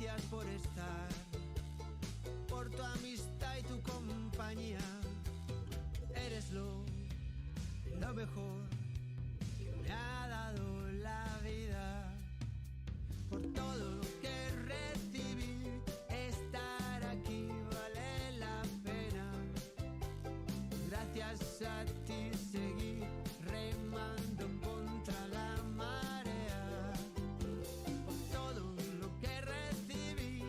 Gracias por estar, por tu amistad y tu compañía. Eres lo mejor que me ha dado la vida. Por todo lo que recibí, estar aquí vale la pena. Gracias a ti seguí remando en contra la marea. Por todo lo que recibí.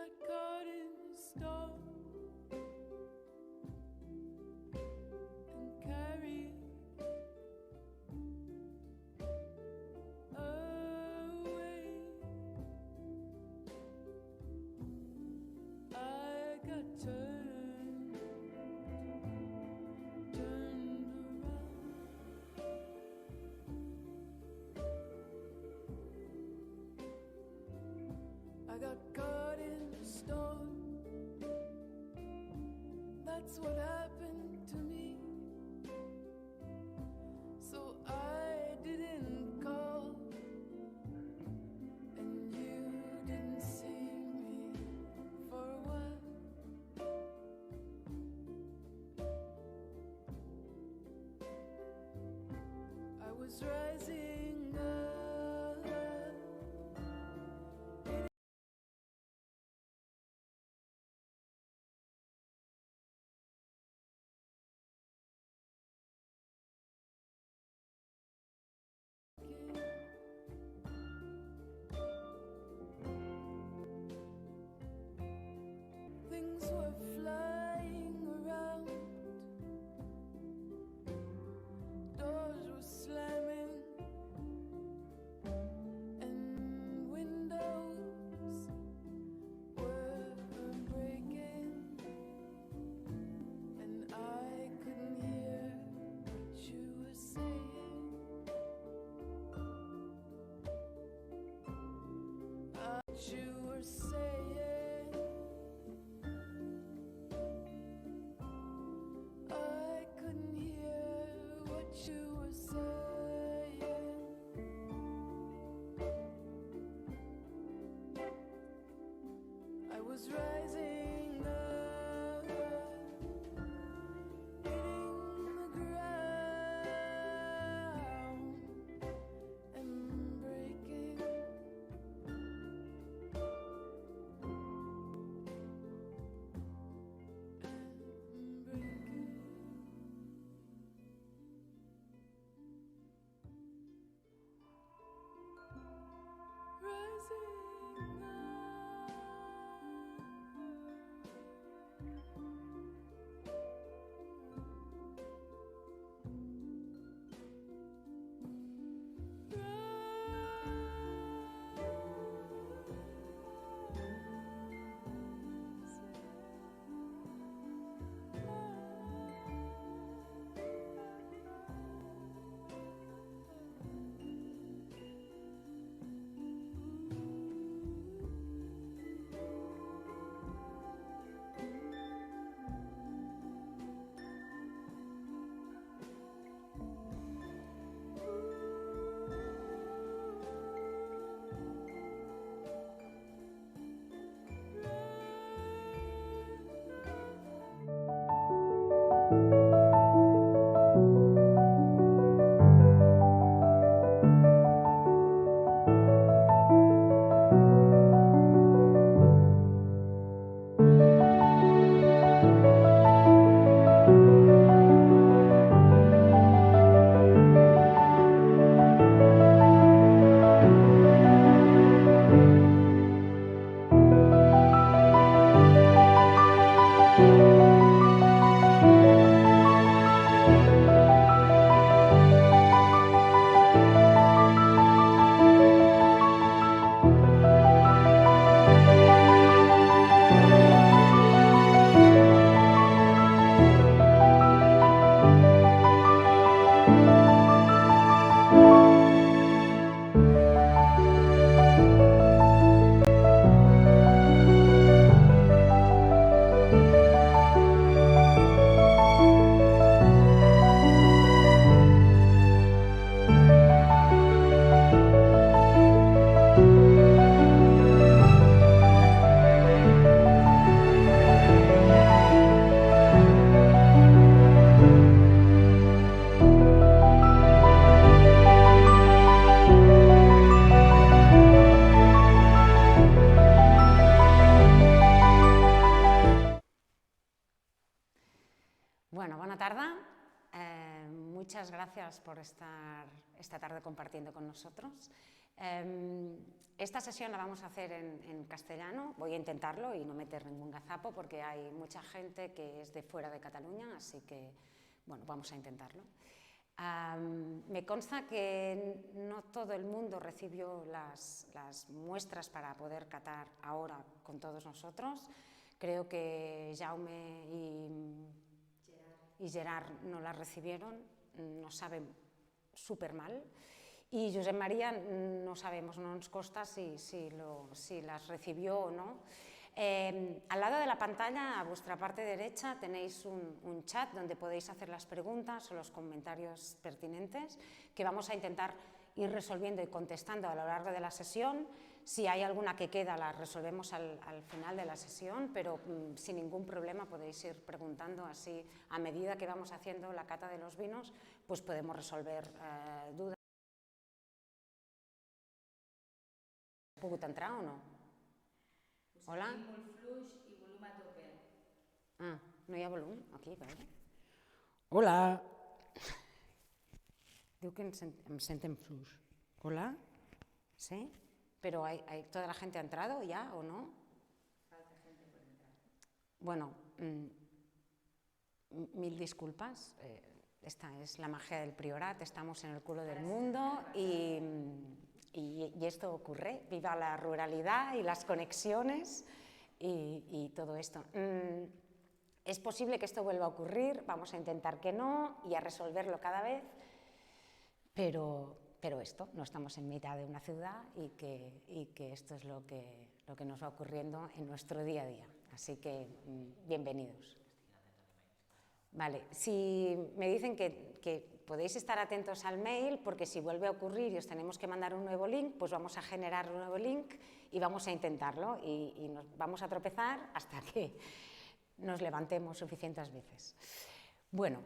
got caught in a storm and carried away. I got turned around. I got caught in a storm. That's what happened to me. So I didn't call, and you didn't see me for a while. I was rising up. Things were flying around, doors were slamming, and windows were breaking, and I couldn't hear what you were saying. What you were saying. I couldn't hear what you were saying. I was rising up, hitting the ground and breaking. Bueno, bona tarda. Muchas gracias por estar esta tarde compartiendo con nosotros. Esta sesión la vamos a hacer en castellano, voy a intentarlo y no meter ningún gazapo porque hay mucha gente que es de fuera de Cataluña, así que, bueno, vamos a intentarlo. Me consta que no todo el mundo recibió las muestras para poder catar ahora con todos nosotros. Creo que Jaume y Gerard no las recibieron, nos saben súper mal. Y Josep María no sabemos, no nos consta si las recibió o no. Al lado de la pantalla, a vuestra parte derecha, tenéis un chat donde podéis hacer las preguntas o los comentarios pertinentes que vamos a intentar ir resolviendo y contestando a lo largo de la sesión. Si hay alguna que queda, la resolvemos al final de la sesión, pero sin ningún problema podéis ir preguntando, así a medida que vamos haciendo la cata de los vinos, pues podemos resolver dudas. ¿Ha pogut entrar o no? Hola? Molt fluix i volum a tope. Ah, no hi ha volum? Aquí, vale. Hola! Diu que em senten fluix. Hola? ¿Sí? ¿Pero toda la gente ha entrado ya o no? Falta gente por entrar. Bueno, mil disculpas. Esta es la magia del Priorat, estamos en el culo del mundo y esto ocurre. Viva la ruralidad y las conexiones y todo esto. Es posible que esto vuelva a ocurrir, vamos a intentar que no y a resolverlo cada vez, pero esto, no estamos en mitad de una ciudad y que esto es lo que nos va ocurriendo en nuestro día a día. Así que bienvenidos. Vale, si me dicen que podéis estar atentos al mail, porque si vuelve a ocurrir y os tenemos que mandar un nuevo link, pues vamos a generar un nuevo link y vamos a intentarlo y nos vamos a tropezar hasta que nos levantemos suficientes veces. Bueno,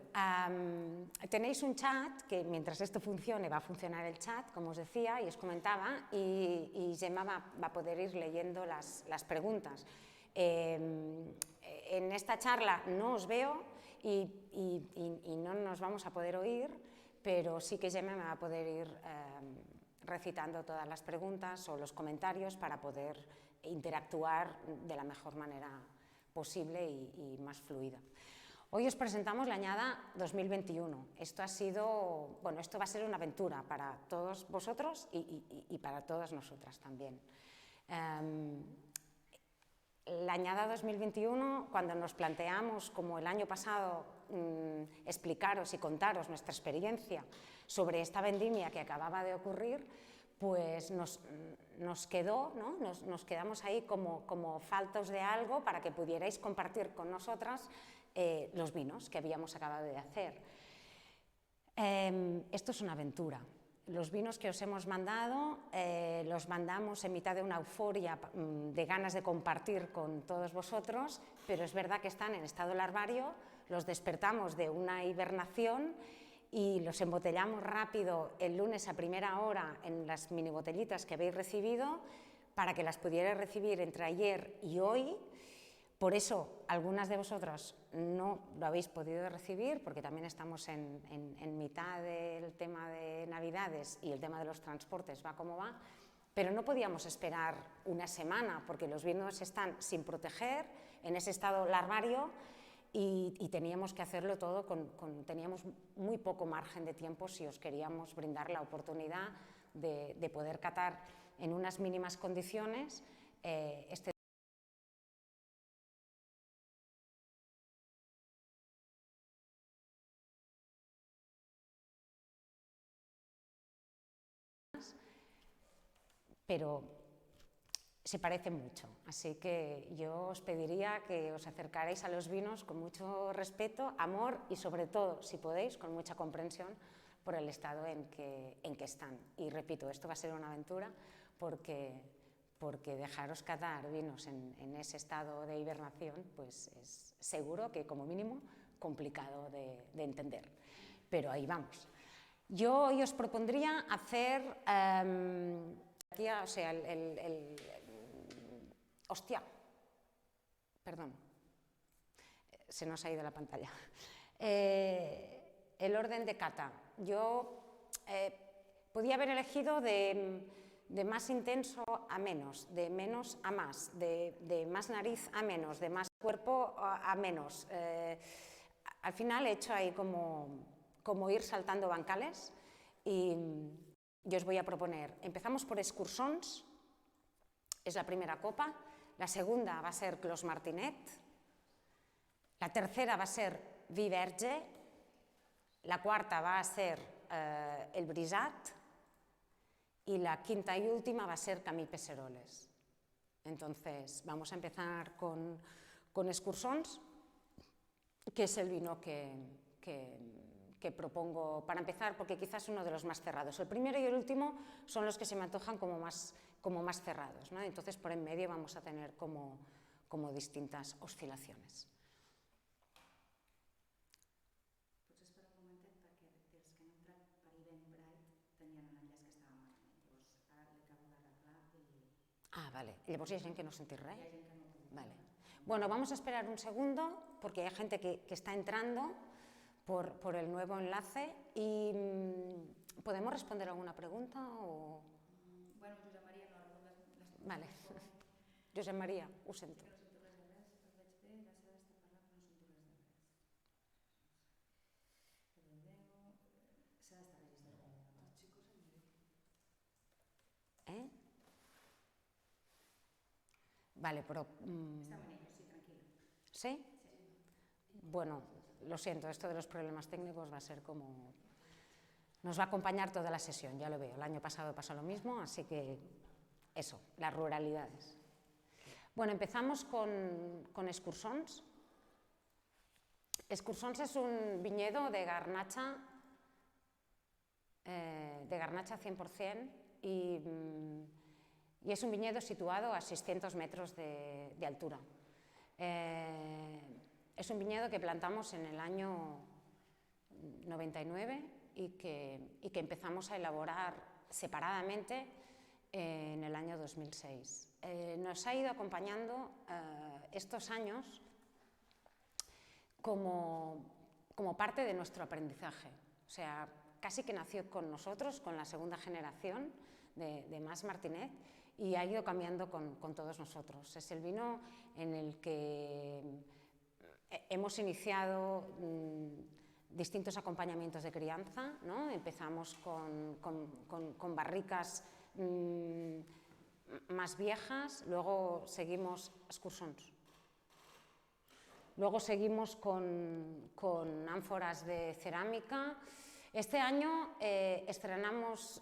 tenéis un chat que mientras esto funcione va a funcionar el chat, como os decía y os comentaba, y Gemma va a poder ir leyendo las preguntas. En esta charla no os veo y no nos vamos a poder oír, pero sí que Gemma me va a poder ir recitando todas las preguntas o los comentarios para poder interactuar de la mejor manera posible y más fluida. Hoy os presentamos la añada 2021. Esto va a ser una aventura para todos vosotros y para todas nosotras también. La añada 2021, cuando nos planteamos, como el año pasado, explicaros y contaros nuestra experiencia sobre esta vendimia que acababa de ocurrir, pues nos quedó, ¿no? Nos quedamos ahí como faltos de algo para que pudierais compartir con nosotras los vinos que habíamos acabado de hacer. Esto es una aventura. Los vinos que os hemos mandado los mandamos en mitad de una euforia de ganas de compartir con todos vosotros, pero es verdad que están en estado larvario, los despertamos de una hibernación y los embotellamos rápido el lunes a primera hora en las mini botellitas que habéis recibido para que las pudierais recibir entre ayer y hoy. Por eso, algunas de vosotras no lo habéis podido recibir, porque también estamos en mitad del tema de Navidades y el tema de los transportes va como va, pero no podíamos esperar una semana, porque los vinos están sin proteger, en ese estado larvario, y teníamos que hacerlo todo teníamos muy poco margen de tiempo si os queríamos brindar la oportunidad de poder catar en unas mínimas condiciones este pero se parecen mucho, así que yo os pediría que os acercaréis a los vinos con mucho respeto, amor y sobre todo, si podéis, con mucha comprensión por el estado en que están. Y repito, esto va a ser una aventura porque dejaros catar vinos en ese estado de hibernación pues es seguro que como mínimo complicado de entender, pero ahí vamos. Yo hoy os propondría hacer hostia, perdón, se nos ha ido la pantalla. El orden de cata. Yo podía haber elegido de de más intenso a menos, de menos a más, de más nariz a menos, de más cuerpo a menos. Al final he hecho ahí como ir saltando bancales y yo os voy a proponer, empezamos por Escursons, es la primera copa, la segunda va a ser Clos Martinet, la tercera va a ser Viverge, la cuarta va a ser el Brisat y la quinta y última va a ser Camí Pesseroles. Entonces vamos a empezar con Escursons, que es el vino que propongo para empezar, porque quizás es uno de los más cerrados. El primero y el último son los que se me antojan como más cerrados, ¿no? Entonces por en medio vamos a tener como distintas oscilaciones. Potser espera un momentet perquè des que hem entrat per Eventbrite tenien un enllaç que estava malament. Llavors ara l'acabo d'arreglar i Ah, vale. Llavors hi ha gent que no ha sentit res? hi ha gent que no ho pogut. Vale. Bueno, vamos a esperar un segundo porque hay gente que está entrando por el nuevo enlace y ¿podemos responder alguna pregunta? O... Bueno, Josep Maria, no recordo les preguntes. Vale. Josep Maria, ho sento. Que no sento res de res, els veig bé, la Sara està parlant però no sento res de res. Sara està registrada. Els xicos en directe. ¿Eh? Vale, pero... Estaven ellos, sí, tranquila. ¿Sí? Bueno, lo siento, esto de los problemas técnicos va a ser como... Nos va a acompañar toda la sesión, ya lo veo. El año pasado pasó lo mismo, así que eso, las ruralidades. Bueno, empezamos con Escursons. Escursons es un viñedo de garnacha 100% y es un viñedo situado a 600 metros de altura. Es un viñedo que plantamos en el año 99 y que empezamos a elaborar separadamente en el año 2006. Nos ha ido acompañando estos años como parte de nuestro aprendizaje. O sea, casi que nació con nosotros, con la segunda generación de Mas Martinet, y ha ido cambiando con todos nosotros. Es el vino en el que hemos iniciado distintos acompañamientos de crianza, ¿no? Empezamos con barricas más viejas, luego seguimos Escursons. Luego seguimos con ánforas de cerámica. Este año estrenamos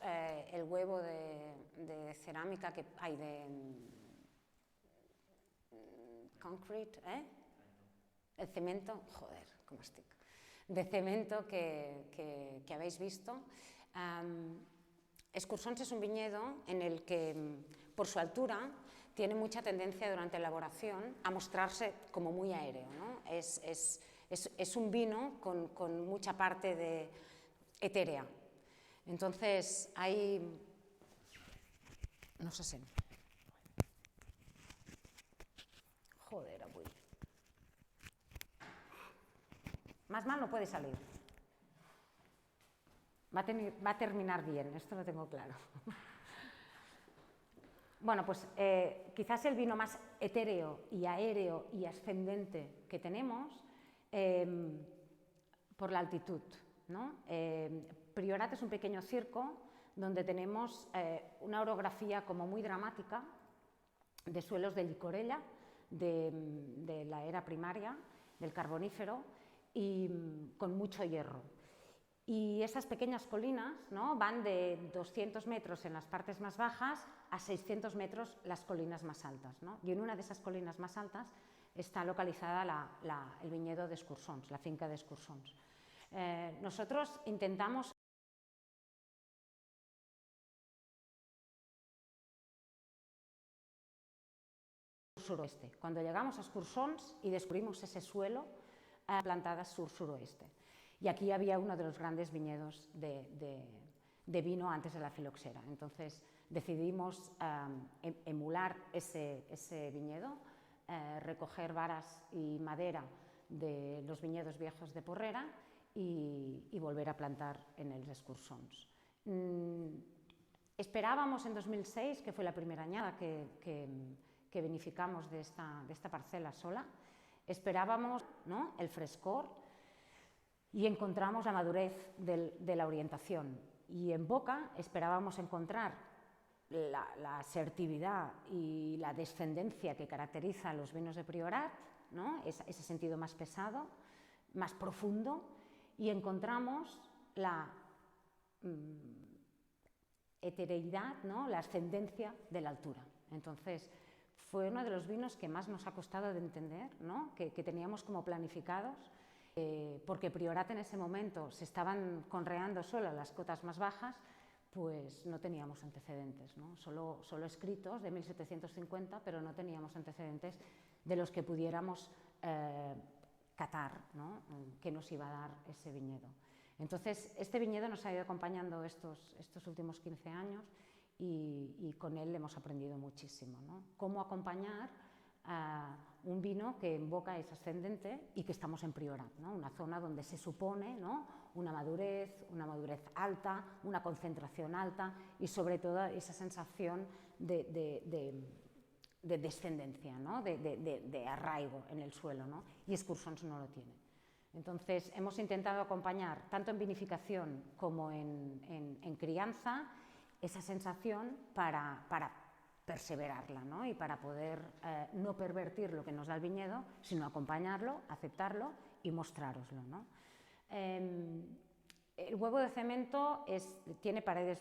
el huevo de cerámica que hay de concrete, el cemento, joder, cómo estic, de cemento que habéis visto. Escursons es un viñedo en el que, por su altura, tiene mucha tendencia durante la elaboración a mostrarse como muy aéreo, ¿no? Es un vino con mucha parte de etérea. Entonces, hay... No sé si... Joder, avui. Más mal no puede salir. Va a terminar bien, esto lo tengo claro. Bueno, pues quizás el vino más etéreo y aéreo y ascendente que tenemos por la altitud, ¿no? Priorat es un pequeño circo donde tenemos una orografía como muy dramática de suelos de licorella de la era primaria, del Carbonífero, y con mucho hierro. Y esas pequeñas colinas, ¿no? Van de 200 metros en las partes más bajas a 600 metros las colinas más altas, ¿no? Y en una de esas colinas más altas está localizada el viñedo de Escursons, la finca de Escursons. Nosotros intentamos suroeste. Cuando llegamos a Escursons y descubrimos ese suelo, plantadas sur-suroeste. Y aquí había uno de los grandes viñedos de vino antes de la filoxera. Entonces decidimos emular ese viñedo, recoger varas y madera de los viñedos viejos de Porrera y volver a plantar en el Escursons. Esperábamos en 2006, que fue la primera añada que vinificamos de esta parcela sola, esperábamos, ¿no?, el frescor, y encontramos la madurez de la orientación. Y en boca esperábamos encontrar la asertividad y la descendencia que caracteriza a los vinos de Priorat, ¿no?, ese sentido más pesado, más profundo, y encontramos la heterogeneidad, ¿no?, la ascendencia de la altura. Entonces, fue uno de los vinos que más nos ha costado de entender, ¿no?, que teníamos como planificados, porque Priorat en ese momento se estaban conreando solo las cotas más bajas, pues no teníamos antecedentes, ¿no? Solo escritos de 1750, pero no teníamos antecedentes de los que pudiéramos catar, ¿no?, qué nos iba a dar ese viñedo. Entonces, este viñedo nos ha ido acompañando estos últimos 15 años y con él hemos aprendido muchísimo, ¿no? Cómo acompañar a un vino que en boca es ascendente y que estamos en Priorat, ¿no?, una zona donde se supone, ¿no?, una madurez alta, una concentración alta y sobre todo esa sensación de descendencia, ¿no?, de arraigo en el suelo, ¿no?, y Excursions no lo tiene. Entonces, hemos intentado acompañar, tanto en vinificación como en crianza, esa sensación para perseverarla, ¿no?, y para poder no pervertir lo que nos da el viñedo, sino acompañarlo, aceptarlo y mostrároslo, ¿no? El huevo de cemento tiene paredes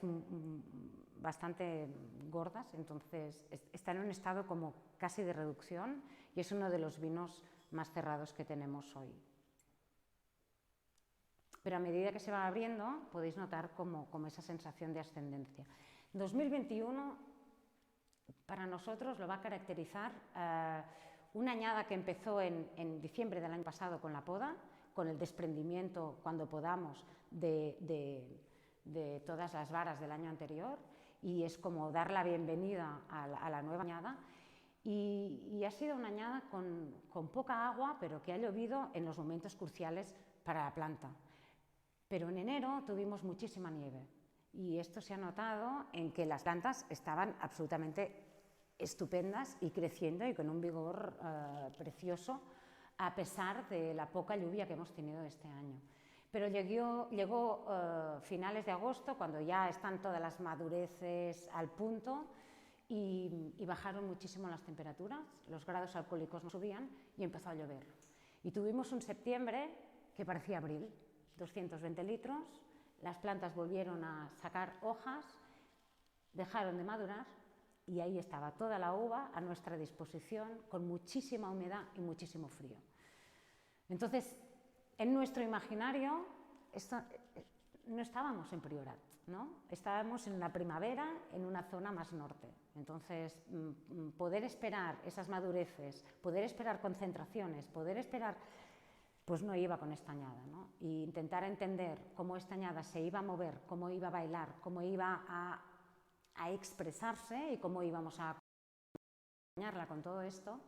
bastante gordas, entonces está en un estado como casi de reducción y es uno de los vinos más cerrados que tenemos hoy. Pero a medida que se va abriendo podéis notar como esa sensación de ascendencia. 2021 para nosotros lo va a caracterizar una añada que empezó en diciembre del año pasado con la poda, con el desprendimiento cuando podamos de todas las varas del año anterior, y es como dar la bienvenida a la nueva añada. Y ha sido una añada con poca agua, pero que ha llovido en los momentos cruciales para la planta. Pero en enero tuvimos muchísima nieve y esto se ha notado en que las plantas estaban absolutamente estupendas y creciendo y con un vigor precioso, a pesar de la poca lluvia que hemos tenido este año. Pero llegó finales de agosto, cuando ya están todas las madureces al punto, y bajaron muchísimo las temperaturas, los grados alcohólicos no subían y empezó a llover. Y tuvimos un septiembre que parecía abril, 220 litros, las plantas volvieron a sacar hojas, dejaron de madurar y ahí estaba toda la uva a nuestra disposición, con muchísima humedad y muchísimo frío. Entonces, en nuestro imaginario no estábamos en Priorat, ¿no? Estábamos en la primavera en una zona más norte. Entonces, poder esperar esas madureces, poder esperar concentraciones, poder esperar, pues no iba con esta añada, ¿no? Y intentar entender cómo esta añada se iba a mover, cómo iba a bailar, cómo iba a expresarse y cómo íbamos a acompañarla con todo esto,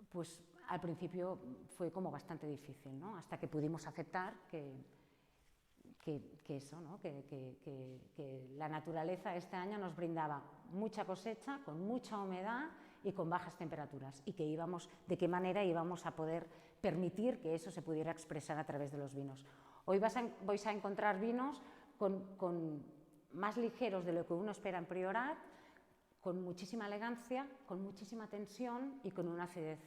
pues al principio fue como bastante difícil, ¿no? Hasta que pudimos aceptar que eso, ¿no? que la naturaleza este año nos brindaba mucha cosecha, con mucha humedad y con bajas temperaturas, y de qué manera íbamos a poder permitir que eso se pudiera expresar a través de los vinos. Hoy vais a encontrar vinos con más ligeros de lo que uno espera en Priorat, con muchísima elegancia, con muchísima tensión y con una acidez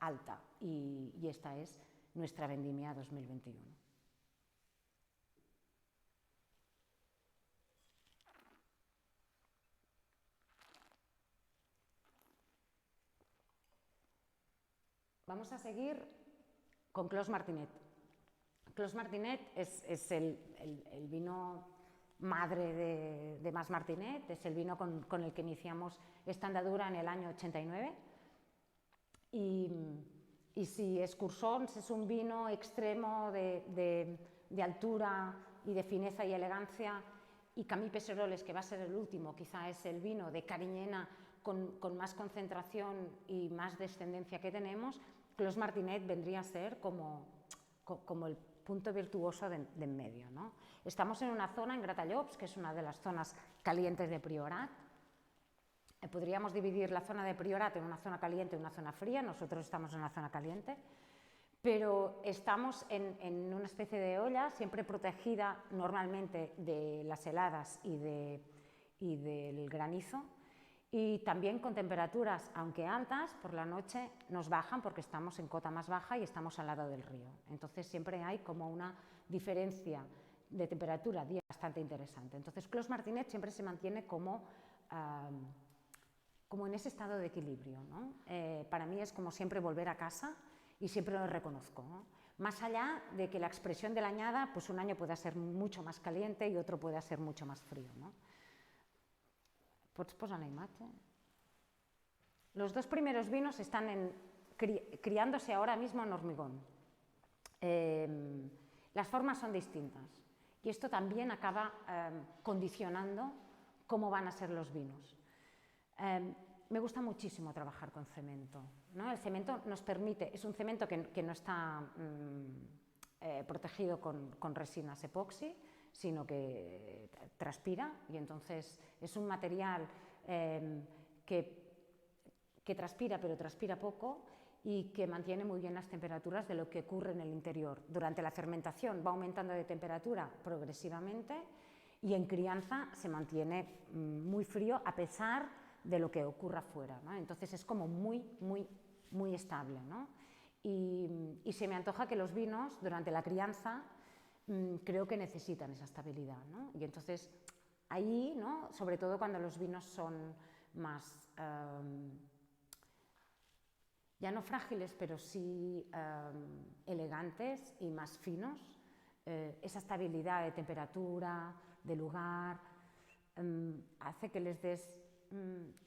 alta, y esta es nuestra vendimia 2021. Vamos a seguir con Clos Martinet. Clos Martinet es el vino madre de Mas Martinet, es el vino con el que iniciamos esta andadura en el año 89. Y si Excursions es un vino extremo de altura y de fineza y elegancia, y Camí Pesseroles, que va a ser el último, quizá es el vino de Cariñena con más concentración y más descendencia que tenemos, Clos Martinet vendría a ser como el punto virtuoso de en medio, ¿no? Estamos en una zona, en Gratallops, que es una de las zonas calientes de Priorat. Podríamos dividir la zona de Priorat en una zona caliente y una zona fría. Nosotros estamos en la zona caliente, pero estamos en una especie de olla, siempre protegida normalmente de las heladas y del granizo, y también con temperaturas, aunque altas, por la noche nos bajan porque estamos en cota más baja y estamos al lado del río. Entonces siempre hay como una diferencia de temperatura día bastante interesante. Entonces Clos Martinet siempre se mantiene como en ese estado de equilibrio, ¿no? Para mí es como siempre volver a casa y siempre lo reconozco, ¿no? Más allá de que la expresión de la añada, pues un año pueda ser mucho más caliente y otro pueda ser mucho más frío, ¿no? Pots posar la imagen. Los dos primeros vinos están criándose ahora mismo en hormigón. Las formas son distintas y esto también acaba condicionando cómo van a ser los vinos. Me gusta muchísimo trabajar con cemento, ¿no? El cemento nos permite, es un cemento que no está protegido con resinas epoxi, sino que transpira, y entonces es un material que transpira, pero transpira poco, y que mantiene muy bien las temperaturas de lo que ocurre en el interior. Durante la fermentación va aumentando de temperatura progresivamente y en crianza se mantiene muy frío a pesar de lo que ocurra fuera, ¿no? Entonces es como muy estable, ¿no? Y se me antoja que los vinos durante la crianza creo que necesitan esa estabilidad, ¿no? Y entonces ahí, ¿no? Sobre todo cuando los vinos son más, ya no frágiles, pero sí elegantes y más finos, esa estabilidad de temperatura, de lugar, hace que les des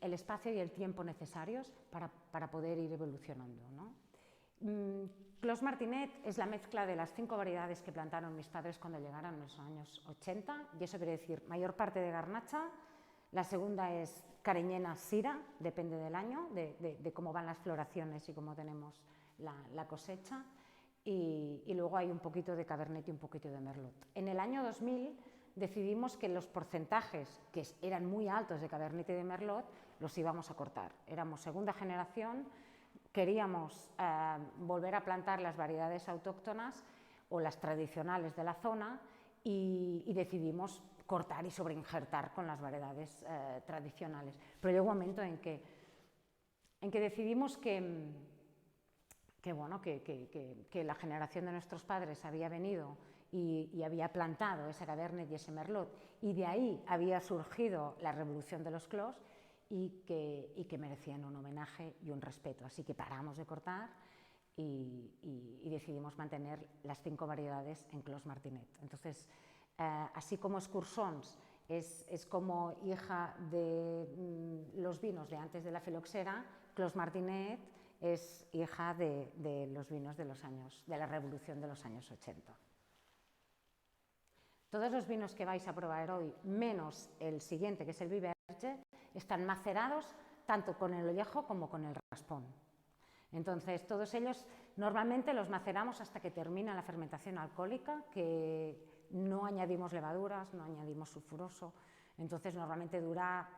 el espacio y el tiempo necesarios para poder ir evolucionando, ¿no? Clos Martinet es la mezcla de las 5 variedades que plantaron mis padres cuando llegaron en los años 80, y eso quiere decir mayor parte de garnacha. La segunda es cariñena sira, depende del año, de cómo van las floraciones y cómo tenemos la cosecha, y luego hay un poquito de cabernet y un poquito de merlot. En el año 2000 decidimos que los porcentajes que eran muy altos de cabernet y de merlot los íbamos a cortar. Éramos segunda generación, queríamos volver a plantar las variedades autóctonas o las tradicionales de la zona, y decidimos cortar y sobreinjertar con las variedades tradicionales. Pero llegó un momento en que decidimos que la generación de nuestros padres había venido y había plantado ese cabernet y ese merlot, y de ahí había surgido la revolución de los clos, y que merecían un homenaje y un respeto. Así que paramos de cortar y decidimos mantener las 5 variedades en Clos Martinet. Entonces, así como Escursons es como hija de los vinos de antes de la filoxera, Clos Martinet es hija de los vinos de la revolución de los años 80. Todos los vinos que vais a probar hoy, menos el siguiente, que es el Viverge, están macerados tanto con el ollejo como con el raspón. Entonces, todos ellos normalmente los maceramos hasta que termina la fermentación alcohólica, que no añadimos levaduras, no añadimos sulfuroso. Entonces, normalmente dura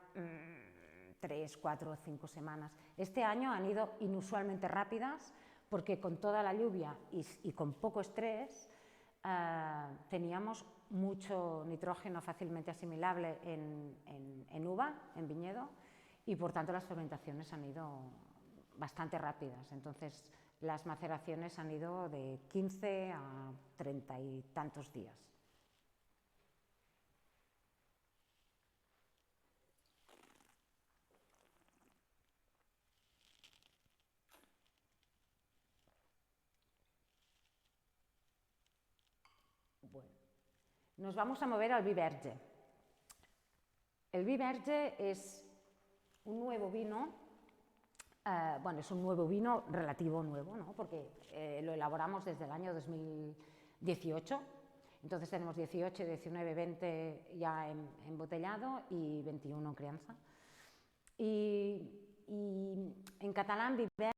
3, 4 o 5 semanas. Este año han ido inusualmente rápidas porque con toda la lluvia y con poco estrés teníamos mucho nitrógeno fácilmente asimilable en uva, en viñedo, y por tanto las fermentaciones han ido bastante rápidas. Entonces las maceraciones han ido de 15 a 30 y tantos días. Bueno, nos vamos a mover al Viverge. El Viverge es un nuevo vino, es un nuevo vino relativo nuevo, ¿no? Porque lo elaboramos desde el año 2018, entonces tenemos 18, 19, 20 ya embotellado y 21 en crianza. Y en catalán Viverge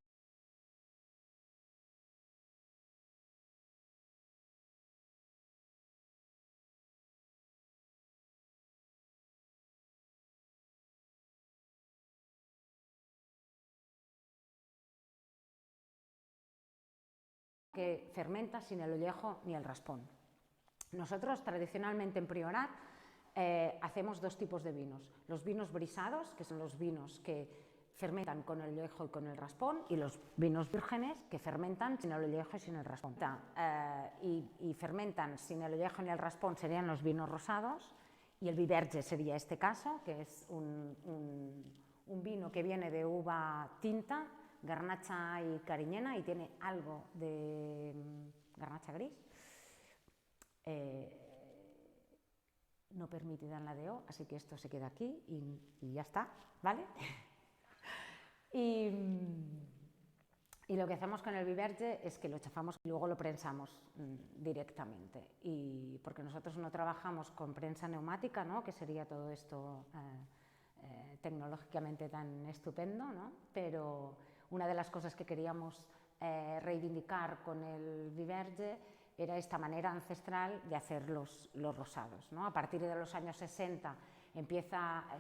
que fermenta sin el ollejo ni el raspón. Nosotros tradicionalmente en Priorat hacemos dos tipos de vinos. Los vinos brisados, que son los vinos que fermentan con el ollejo y con el raspón, y los vinos vírgenes que fermentan sin el ollejo y sin el raspón. Y fermentan sin el ollejo ni el raspón serían los vinos rosados, y el vi verge sería este caso, que es un vino que viene de uva tinta, garnacha y cariñena, y tiene algo de garnacha gris. No permitida en la DO, así que esto se queda aquí y ya está, ¿vale? Y lo que hacemos con el vi verge es que lo chafamos y luego lo prensamos directamente, y porque nosotros no trabajamos con prensa neumática, ¿no?, que sería todo esto tecnológicamente tan estupendo, ¿no?, pero una de las cosas que queríamos reivindicar con el vi verge era esta manera ancestral de hacer los rosados, ¿no? A partir de los años 60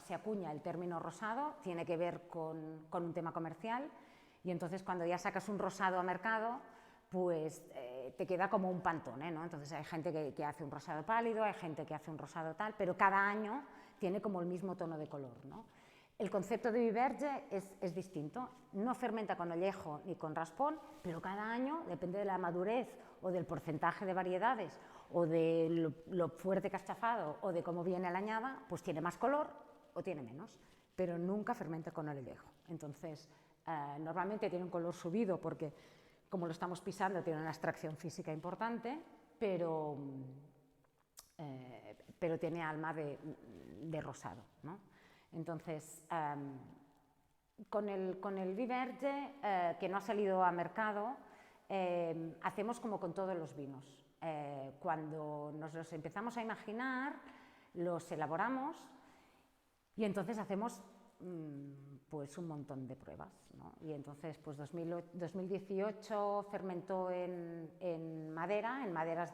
se acuña el término rosado, tiene que ver con un tema comercial, y entonces cuando ya sacas un rosado a mercado, pues te queda como un Pantone, ¿no? Entonces hay gente que hace un rosado pálido, hay gente que hace un rosado tal, pero cada año tiene como el mismo tono de color, ¿no? El concepto de vi verge es distinto, no fermenta con ollejo ni con raspón, pero cada año, depende de la madurez o del porcentaje de variedades o de lo fuerte que has chafado o de cómo viene la añada, pues tiene más color o tiene menos, pero nunca fermenta con el ollejo. Entonces, normalmente tiene un color subido porque, como lo estamos pisando, tiene una extracción física importante, pero tiene alma de rosado, ¿no? Entonces, con el vi verge, que no ha salido a mercado, hacemos como con todos los vinos. Cuando nos los empezamos a imaginar, los elaboramos y entonces hacemos pues un montón de pruebas, ¿no? Y entonces, pues 2018 fermentó en maderas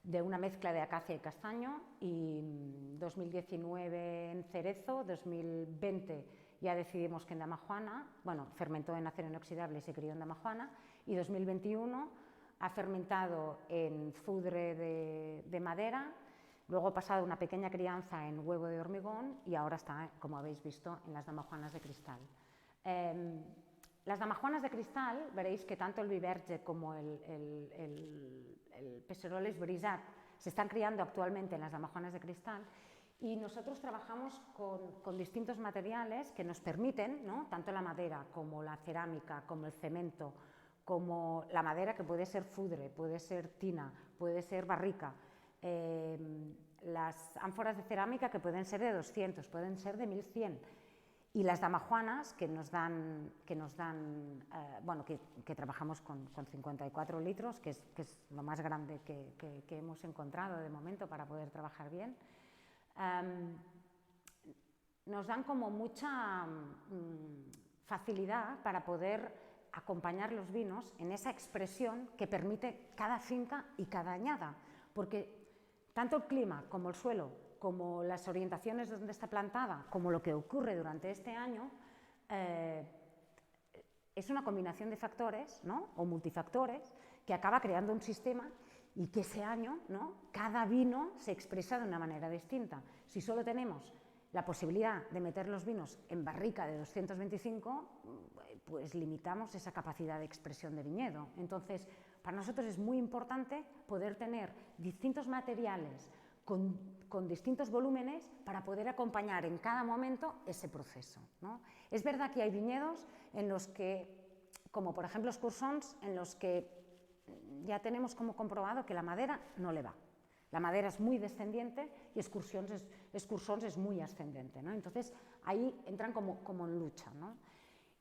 de una mezcla de acacia y castaño, y 2019 en cerezo, 2020 ya decidimos que en damajuana, bueno, fermentó en acero inoxidable y se crió en damajuana, y 2021 ha fermentado en fudre de madera, luego ha pasado una pequeña crianza en huevo de hormigón y ahora está, como habéis visto, en las damajuanas de cristal. Las damajuanas de cristal, veréis que tanto el vi verge como el Pesseroles brisat se están criando actualmente en las damajuanas de cristal, y nosotros trabajamos con distintos materiales que nos permiten, ¿no?, tanto la madera como la cerámica, como el cemento, como la madera, que puede ser fudre, puede ser tina, puede ser barrica, las ánforas de cerámica, que pueden ser de 200, pueden ser de 1100, y las damajuanas que trabajamos con 54 litros, que es lo más grande que hemos encontrado de momento para poder trabajar bien, nos dan como mucha facilidad para poder acompañar los vinos en esa expresión que permite cada finca y cada añada, porque tanto el clima como el suelo, como las orientaciones de donde está plantada, como lo que ocurre durante este año, es una combinación de factores, ¿no?, o multifactores, que acaba creando un sistema, y que ese año, ¿no?, cada vino se expresa de una manera distinta. Si solo tenemos la posibilidad de meter los vinos en barrica de 225, pues limitamos esa capacidad de expresión de viñedo. Entonces, para nosotros es muy importante poder tener distintos materiales con distintos volúmenes para poder acompañar en cada momento ese proceso, ¿no? Es verdad que hay viñedos en los que, como por ejemplo Escursons, en los que ya tenemos como comprobado que la madera no le va. La madera es muy descendiente y Escursons es muy ascendente, ¿no? Entonces ahí entran como en lucha, ¿no?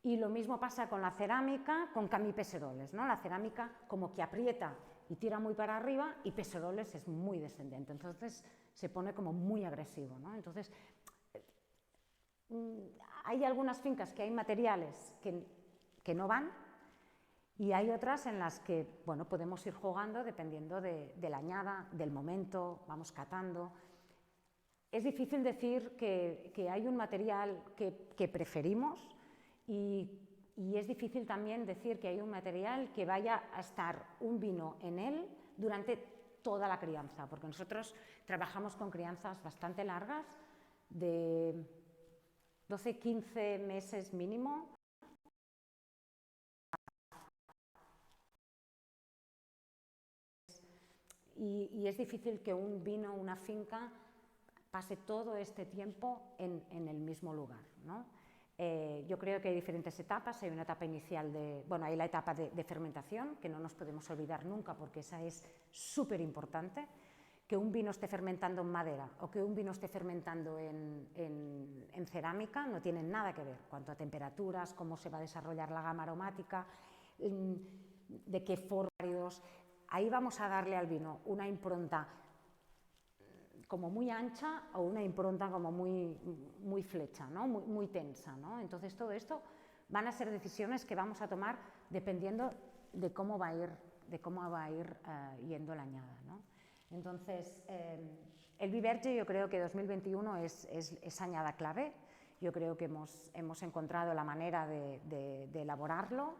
Y lo mismo pasa con la cerámica, con Camí Pesseroles, ¿no? La cerámica como que aprieta y tira muy para arriba, y Pesseroles es muy descendente, entonces se pone como muy agresivo, ¿no? Entonces, hay algunas fincas que hay materiales que no van, y hay otras en las que, bueno, podemos ir jugando dependiendo de la añada, del momento, vamos catando. Es difícil decir que hay un material que preferimos, y y es difícil también decir que hay un material que vaya a estar un vino en él durante toda la crianza, porque nosotros trabajamos con crianzas bastante largas, de 12-15 meses mínimo. Y es difícil que un vino, una finca, pase todo este tiempo en el mismo lugar, ¿no? Yo creo que hay diferentes etapas. Hay una etapa inicial hay la etapa de fermentación, que no nos podemos olvidar nunca porque esa es súper importante. Que un vino esté fermentando en madera o que un vino esté fermentando en cerámica no tiene nada que ver, cuanto a temperaturas, cómo se va a desarrollar la gama aromática, de qué forma. Ahí vamos a darle al vino una impronta como muy ancha o una impronta como muy flecha, ¿no? muy tensa, ¿no? Entonces todo esto van a ser decisiones que vamos a tomar dependiendo de cómo va a ir yendo la añada, ¿no? Entonces, el Viverge, yo creo que 2021 es añada clave. Yo creo que hemos encontrado la manera de elaborarlo.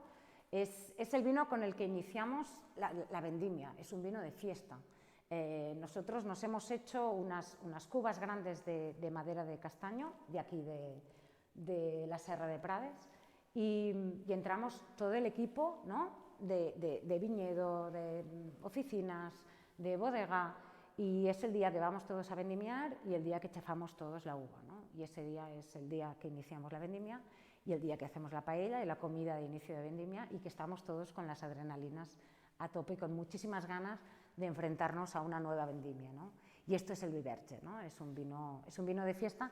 Es el vino con el que iniciamos la vendimia, es un vino de fiesta. Nosotros nos hemos hecho unas cubas grandes de madera de castaño, de aquí de la Serra de Prades, y entramos todo el equipo, ¿no? de viñedo, de oficinas, de bodega, y es el día que vamos todos a vendimiar y el día que chafamos todos la uva, ¿no? Y ese día es el día que iniciamos la vendimia y el día que hacemos la paella y la comida de inicio de vendimia, y que estamos todos con las adrenalinas a tope y con muchísimas ganas de enfrentarnos a una nueva vendimia, ¿no? Y esto es el Viverge, ¿no? Es un vino de fiesta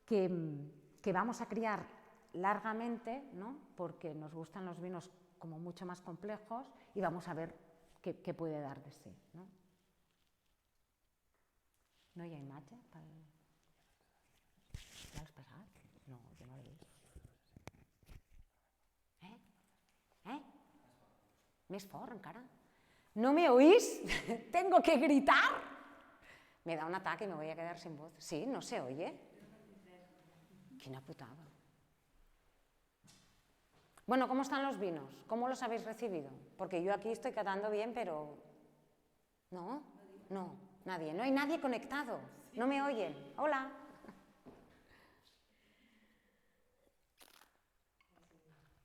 que vamos a criar largamente, ¿no? Porque nos gustan los vinos como mucho más complejos y vamos a ver qué puede dar de sí, ¿no? No hi ha imatge? Ja l'has passat? No, jo no l'he vist. Més fort encara. ¿No me oís? ¿Tengo que gritar? Me da un ataque y me voy a quedar sin voz. Sí, no se oye. Quina putada. Bueno, ¿cómo están los vinos? ¿Cómo los habéis recibido? Porque yo aquí estoy catando bien, pero... ¿No? No, nadie. No hay nadie conectado. No me oyen. Hola.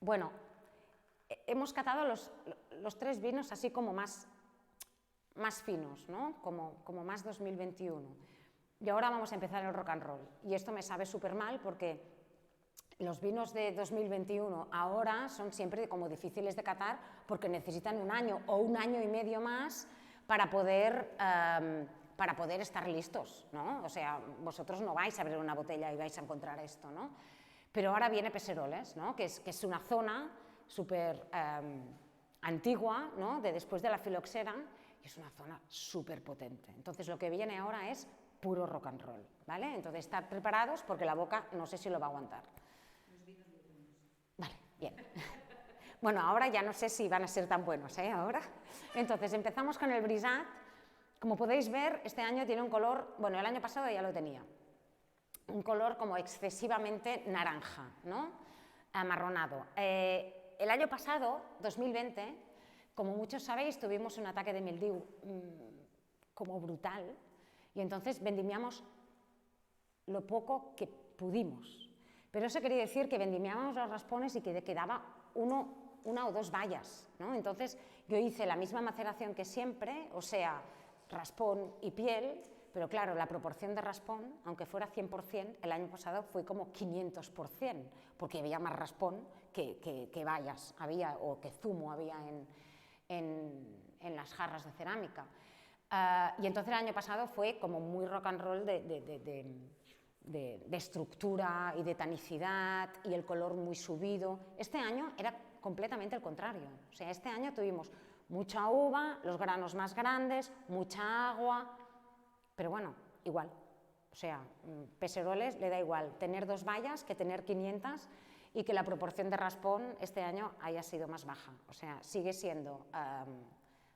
Bueno, hemos catado los tres vinos así como más finos, ¿no? Como más 2021. Y ahora vamos a empezar el rock and roll. Y esto me sabe súper mal porque los vinos de 2021 ahora son siempre como difíciles de catar porque necesitan un año o un año y medio más para poder estar listos, ¿no? O sea, vosotros no vais a abrir una botella y vais a encontrar esto, ¿no? Pero ahora viene Peseroles, ¿no? que es una zona súper antigua, ¿no? Después de la filoxera, y es una zona súper potente. Entonces lo que viene ahora es puro rock and roll, ¿vale? Entonces estar preparados porque la boca no sé si lo va a aguantar. Vale, bien. Bueno, ahora ya no sé si van a ser tan buenos, ¿eh? Ahora. Entonces empezamos con el Brisat. Como podéis ver, este año tiene un color, bueno, el año pasado ya lo tenía, un color como excesivamente naranja, ¿no? Amarronado. El año pasado, 2020, como muchos sabéis, tuvimos un ataque de mildiu como brutal y entonces vendimiamos lo poco que pudimos. Pero eso quería decir que vendimiábamos los raspones y que quedaba una o dos bayas, ¿no? Entonces yo hice la misma maceración que siempre, o sea, raspón y piel, pero claro, la proporción de raspón, aunque fuera 100%, el año pasado fue como 500%, porque había más raspón que bayas había, o que zumo había en las jarras de cerámica. Y entonces el año pasado fue como muy rock and roll de estructura y de tanicidad y el color muy subido. Este año era completamente el contrario. O sea, este año tuvimos mucha uva, los granos más grandes, mucha agua, pero bueno, igual. O sea, Peseroles le da igual tener 2 bayas que tener 500 y que la proporción de raspón este año haya sido más baja. O sea, sigue siendo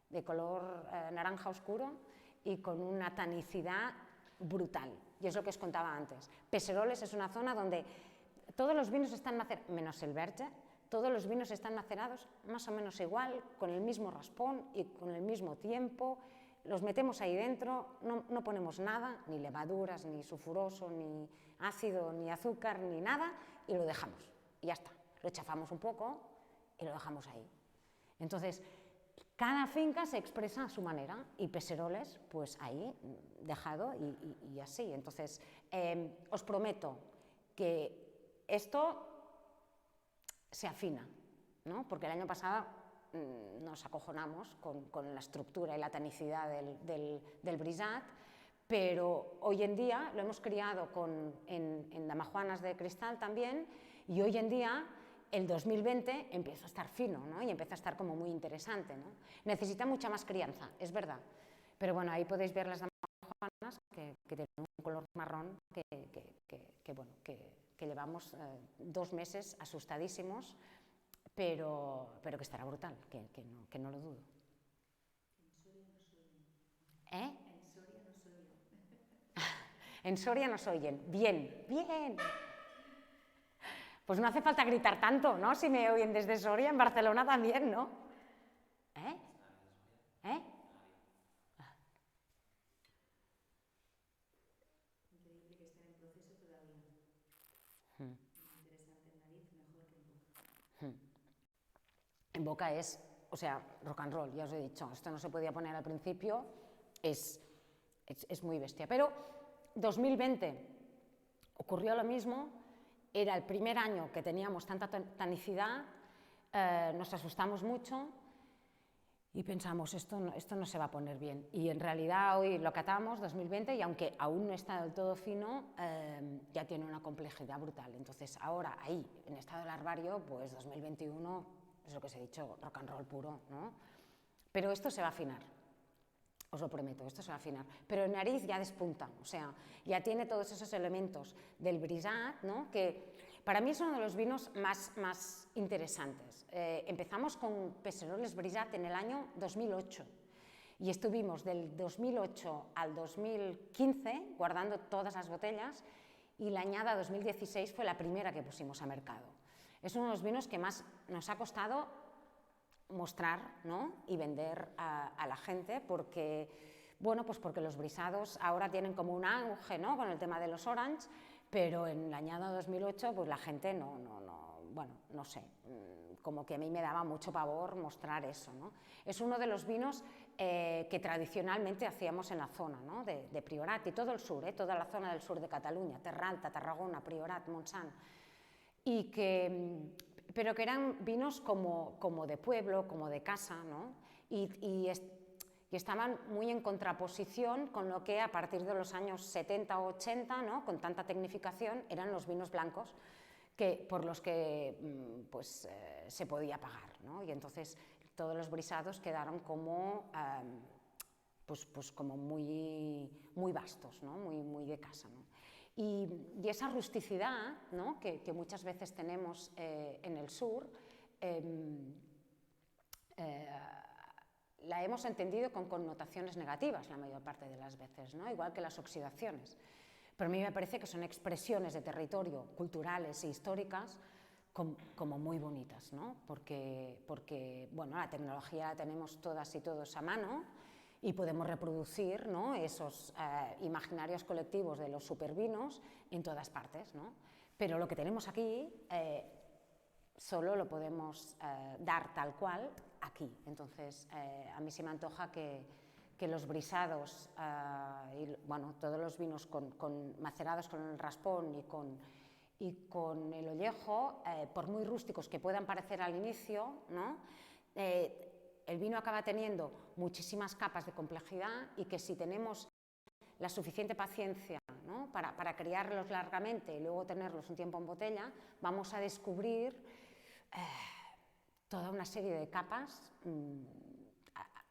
de color naranja oscuro y con una tanicidad brutal. Y es lo que os contaba antes. Peseroles es una zona donde todos los vinos están macerados, menos el Verge, todos los vinos están macerados más o menos igual, con el mismo raspón y con el mismo tiempo. Los metemos ahí dentro, no ponemos nada, ni levaduras, ni sulfuroso, ni ácido, ni azúcar, ni nada, y lo dejamos. Y ya está. Lo chafamos un poco y lo dejamos ahí. Entonces, cada finca se expresa a su manera y Peseroles, pues ahí, dejado y así. Entonces, os prometo que esto se afina, ¿no? Porque el año pasado nos acojonamos con la estructura y la tanicidad del Brisat, pero hoy en día lo hemos criado en damajuanas de cristal también, y hoy en día el 2020 empieza a estar fino, ¿no? Y empieza a estar como muy interesante, ¿no? Necesita mucha más crianza, es verdad, pero bueno, ahí podéis ver las damajuanas que tienen un color marrón que llevamos 2 meses asustadísimos, pero que estará brutal, que no lo dudo. ¿Eh? En Soria nos oyen. Bien, bien. Pues no hace falta gritar tanto, ¿no? Si me oyen desde Soria, en Barcelona también, ¿no? ¿Eh? ¿Eh? Increíble que estén en proceso todavía. Interesante en nariz, mejor que en boca. En boca es, o sea, rock and roll, ya os he dicho, esto no se podía poner al principio, es muy bestia. Pero 2020 ocurrió lo mismo, era el primer año que teníamos tanta tanicidad, nos asustamos mucho y pensamos, esto no se va a poner bien. Y en realidad hoy lo catamos, 2020, y aunque aún no está del todo fino, ya tiene una complejidad brutal. Entonces ahora, ahí, en estado larvario, pues 2021, es lo que os he dicho, rock and roll puro, ¿no? Pero esto se va a afinar. Os lo prometo, esto se va a afinar. Pero en nariz ya despunta, o sea, ya tiene todos esos elementos del Brisat, ¿no? Que para mí es uno de los vinos más interesantes. Empezamos con Peseroles Brisat en el año 2008 y estuvimos del 2008 al 2015 guardando todas las botellas, y la añada 2016 fue la primera que pusimos a mercado. Es uno de los vinos que más nos ha costado mostrar, ¿no? Y vender a la gente, porque, bueno, pues porque los brisados ahora tienen como un auge, ¿no? Con el tema de los orange, pero en la añada 2008 pues la gente no sé, como que a mí me daba mucho pavor mostrar eso, ¿no? Es uno de los vinos que tradicionalmente hacíamos en la zona, ¿no? de Priorat y todo el sur, toda la zona del sur de Cataluña, Terra Alta, Tarragona, Priorat, Montsant, pero que eran vinos como de pueblo, como de casa, ¿no? Y estaban muy en contraposición con lo que a partir de los años 70 o 80, ¿no? Con tanta tecnificación, eran los vinos blancos por los que se podía pagar, ¿no? Y entonces todos los brisados quedaron como, como muy vastos, ¿no? Muy de casa, ¿no? Y esa rusticidad, ¿no? que muchas veces tenemos en el sur, la hemos entendido con connotaciones negativas la mayor parte de las veces, ¿no? Igual que las oxidaciones. Pero a mí me parece que son expresiones de territorio culturales e históricas como muy bonitas, ¿no? Porque bueno, la tecnología la tenemos todas y todos a mano, y podemos reproducir, ¿no? Esos imaginarios colectivos de los supervinos en todas partes, ¿no? Pero lo que tenemos aquí solo lo podemos dar tal cual aquí. Entonces, a mí se me antoja que los brisados y bueno, todos los vinos macerados con el raspón y con el ollejo, por muy rústicos que puedan parecer al inicio, ¿no? El vino acaba teniendo muchísimas capas de complejidad, y que si tenemos la suficiente paciencia, ¿no? para criarlos largamente y luego tenerlos un tiempo en botella, vamos a descubrir toda una serie de capas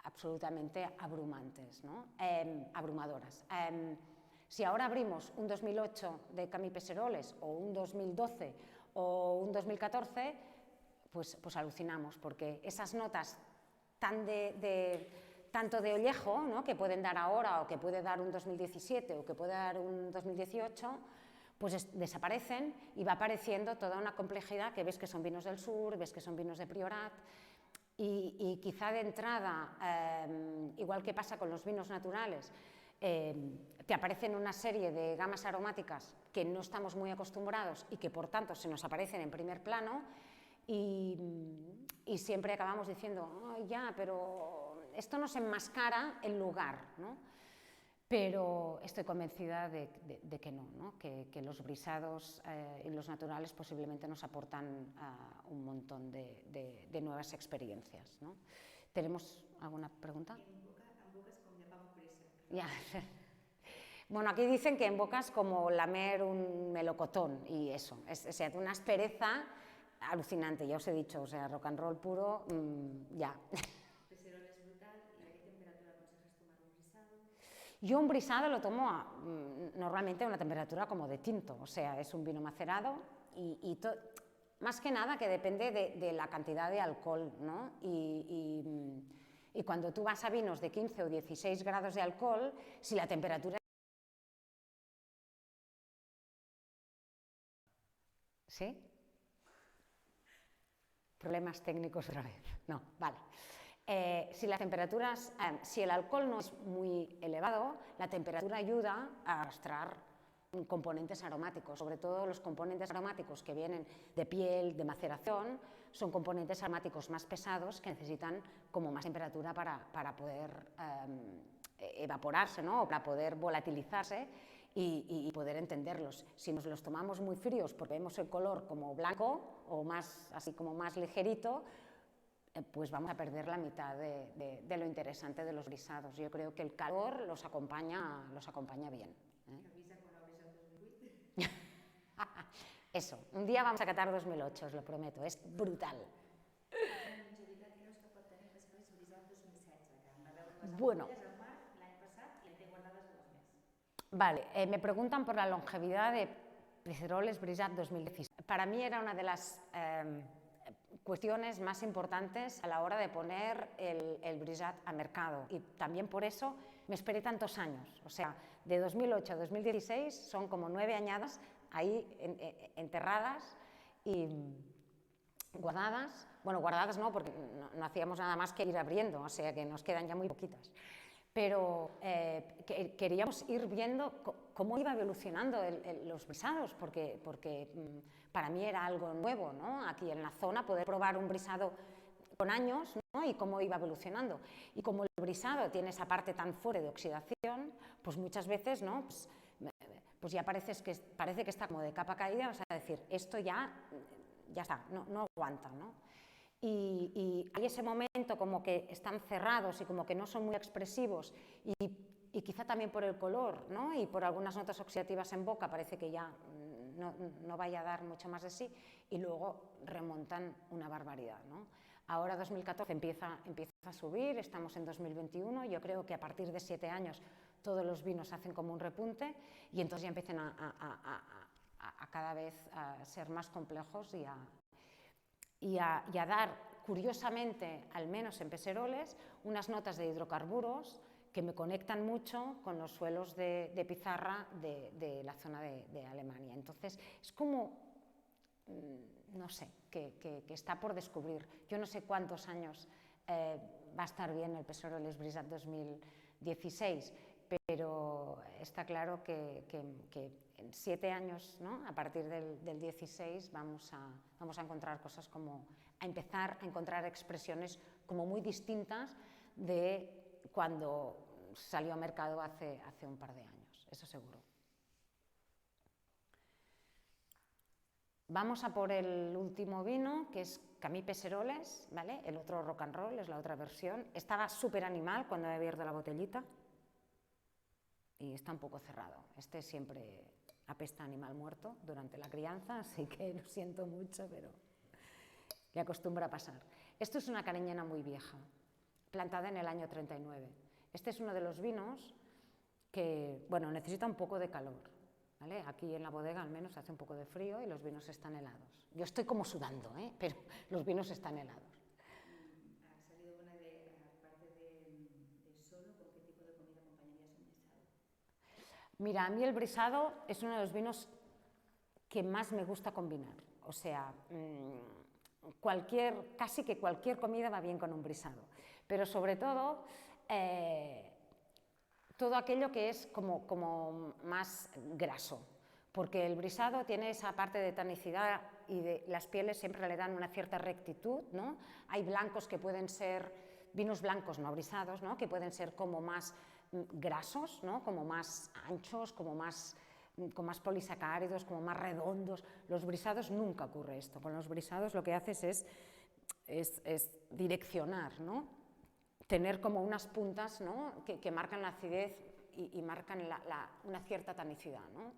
absolutamente abrumantes, ¿no? Abrumadoras. Si ahora abrimos un 2008 de Camí Peseroles, o un 2012 o un 2014, pues alucinamos, porque esas notas tanto de ollejo, ¿no? que pueden dar ahora, o que puede dar un 2017 o que puede dar un 2018, pues desaparecen y va apareciendo toda una complejidad que ves que son vinos del sur, ves que son vinos de Priorat, y quizá de entrada, igual que pasa con los vinos naturales, te aparecen una serie de gamas aromáticas que no estamos muy acostumbrados y que por tanto se nos aparecen en primer plano, y siempre acabamos diciendo, oh, ya, pero esto nos enmascara el lugar, ¿no? Pero estoy convencida de que no, ¿no? Que los brisados y los naturales posiblemente nos aportan un montón de nuevas experiencias, ¿no? ¿Tenemos alguna pregunta? En boca es com llepar amb pressa. Ya. Bueno, aquí dicen que en boca es como lamer un melocotón y eso, o sea, una aspereza alucinante, ya os he dicho, o sea, rock and roll puro, ya. Pecerol es brutal. ¿Y a qué temperatura aconsejas tomar un brisado? Yo un brisado lo tomo normalmente a una temperatura como de tinto, o sea, es un vino macerado y más que nada que depende de la cantidad de alcohol, ¿no? Y cuando tú vas a vinos de 15 o 16 grados de alcohol, si la temperatura... ¿Sí? Problemas técnicos otra vez. No, vale. Si las temperaturas, si el alcohol no es muy elevado, la temperatura ayuda a arrastrar componentes aromáticos, sobre todo los componentes aromáticos que vienen de piel, de maceración, son componentes aromáticos más pesados que necesitan como más temperatura para poder evaporarse, ¿no? O para poder volatilizarse y poder entenderlos. Si nos los tomamos muy fríos porque vemos el color como blanco o más, así como más ligerito, pues vamos a perder la mitad de lo interesante de los brisados. Yo creo que el calor los acompaña bien. Avisa quan obris el 2008. Eso, un día vamos a catar 2008, os lo prometo, es brutal. Quina longevitat creus que pot tenir després brisat 2016, que em va veure les Bueno. ampolles al març l'any passat i en té guardades 2 més? Vale, me preguntan por la longevidad de Pecerolles Brisat 2016. Para mí era una de las cuestiones más importantes a la hora de poner el Brisat a mercado, y también por eso me esperé tantos años, o sea, de 2008 a 2016 son como 9 añadas ahí enterradas y guardadas. Bueno, guardadas no, porque no hacíamos nada más que ir abriendo, o sea que nos quedan ya muy poquitas. Pero queríamos ir viendo cómo iba evolucionando los brisados, porque para mí era algo nuevo, ¿no? Aquí en la zona poder probar un brisado con años, ¿no? Y cómo iba evolucionando. Y como el brisado tiene esa parte tan fuerte de oxidación, pues muchas veces, ¿no? Pues ya parece que está como de capa caída, vamos a decir, esto ya está, no aguanta, ¿no? Y hay ese momento como que están cerrados y como que no son muy expresivos, y quizá también por el color, ¿no? Y por algunas notas oxidativas en boca parece que ya no vaya a dar mucho más de sí, y luego remontan una barbaridad, ¿no? Ahora 2014 empieza a subir, estamos en 2021, yo creo que a partir de 7 años todos los vinos hacen como un repunte y entonces ya empiezan a cada vez a ser más complejos y a dar, curiosamente, al menos en Pecerolles, unas notas de hidrocarburos que me conectan mucho con los suelos de pizarra de la zona de Alemania. Entonces, es como, no sé, que está por descubrir. Yo no sé cuántos años va a estar bien el Pecerolles Brisat 2016, pero está claro que en 7 años, ¿no? A partir del 16 vamos a encontrar cosas como, a empezar a encontrar expresiones como muy distintas de cuando salió a mercado hace un par de años, eso seguro. Vamos a por el último vino, que es Camí Pecerolles, ¿vale? El otro rock and roll, es la otra versión. Estaba súper animal cuando he abierto la botellita y está un poco cerrado. Este siempre apesta a animal muerto durante la crianza, así que lo siento mucho, pero le acostumbra a pasar. Esto es una cariñena muy vieja, plantada en el año 39. Este es uno de los vinos que, bueno, necesita un poco de calor, ¿vale? Aquí en la bodega al menos hace un poco de frío y los vinos están helados. Yo estoy como sudando, pero los vinos están helados. Ha salido una aparte de solo, ¿con qué tipo de comida acompañarías un brisado? Mira, a mí el brisado es uno de los vinos que más me gusta combinar. O sea, casi que cualquier comida va bien con un brisado, pero sobre todo todo aquello que es como más graso, porque el brisado tiene esa parte de tanicidad y las pieles siempre le dan una cierta rectitud, ¿no? Hay blancos que pueden ser, vinos blancos no brisados, ¿no? Que pueden ser como más grasos, ¿no? Como más anchos, con más polisacáridos, como más redondos. Los brisados nunca ocurre esto. Con los brisados lo que haces es direccionar, ¿no? Tener como unas puntas, ¿no? que marcan la acidez y marcan una cierta tanicidad, ¿no?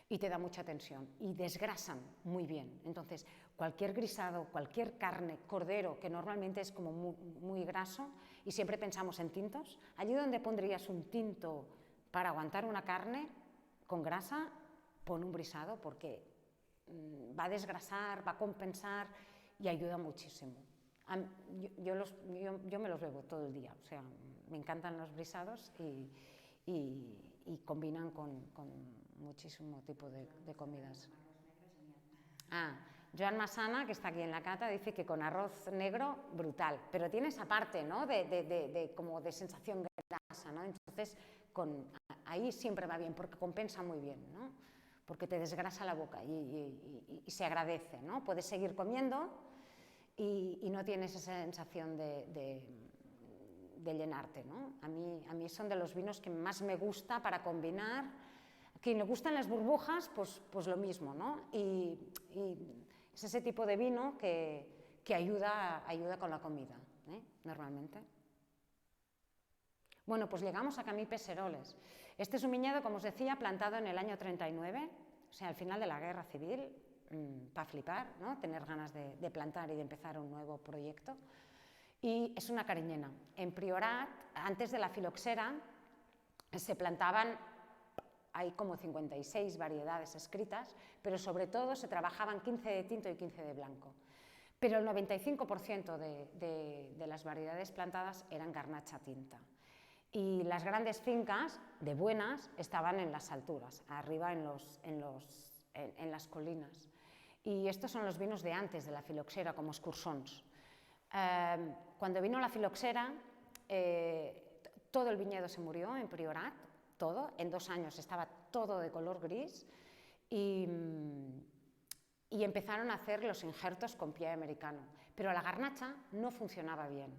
Y te da mucha tensión y desgrasan muy bien. Entonces, cualquier grisado, cualquier carne, cordero, que normalmente es como muy graso, y siempre pensamos en tintos, allí donde pondrías un tinto para aguantar una carne con grasa, pon un brisado porque va a desgrasar, va a compensar y ayuda muchísimo. Yo me los bebo todo el día, o sea, me encantan los brisados y combinan con muchísimo tipo de comidas. Joan Massana, que está aquí en la cata, dice que con arroz negro, brutal, pero tiene esa parte, ¿no? como de sensación grasa, ¿no? Entonces, ahí siempre va bien, porque compensa muy bien, ¿no? Porque te desgrasa la boca y se agradece, ¿no? Puedes seguir comiendo y no tienes esa sensación de llenarte, ¿no? A mí son de los vinos que más me gusta para combinar. A quien le gustan las burbujas, pues lo mismo, ¿no? Y es ese tipo de vino que ayuda con la comida, normalmente. Bueno, pues llegamos a Camí Peseroles. Este es un viñedo, como os decía, plantado en el año 39, o sea, al final de la Guerra Civil, para flipar, ¿no? Tener ganas de plantar y de empezar un nuevo proyecto. Y es una cariñena. En Priorat, antes de la filoxera, se plantaban, hay como 56 variedades escritas, pero sobre todo se trabajaban 15 de tinto y 15 de blanco. Pero el 95% de las variedades plantadas eran garnacha tinta. Y las grandes fincas, de buenas, estaban en las alturas, arriba en las colinas. Y estos son los vinos de antes de la filoxera, como escursons. Cuando vino la filoxera, todo el viñedo se murió en Priorat, todo. En 2 años estaba todo de color gris y empezaron a hacer los injertos con pie americano. Pero la garnacha no funcionaba bien.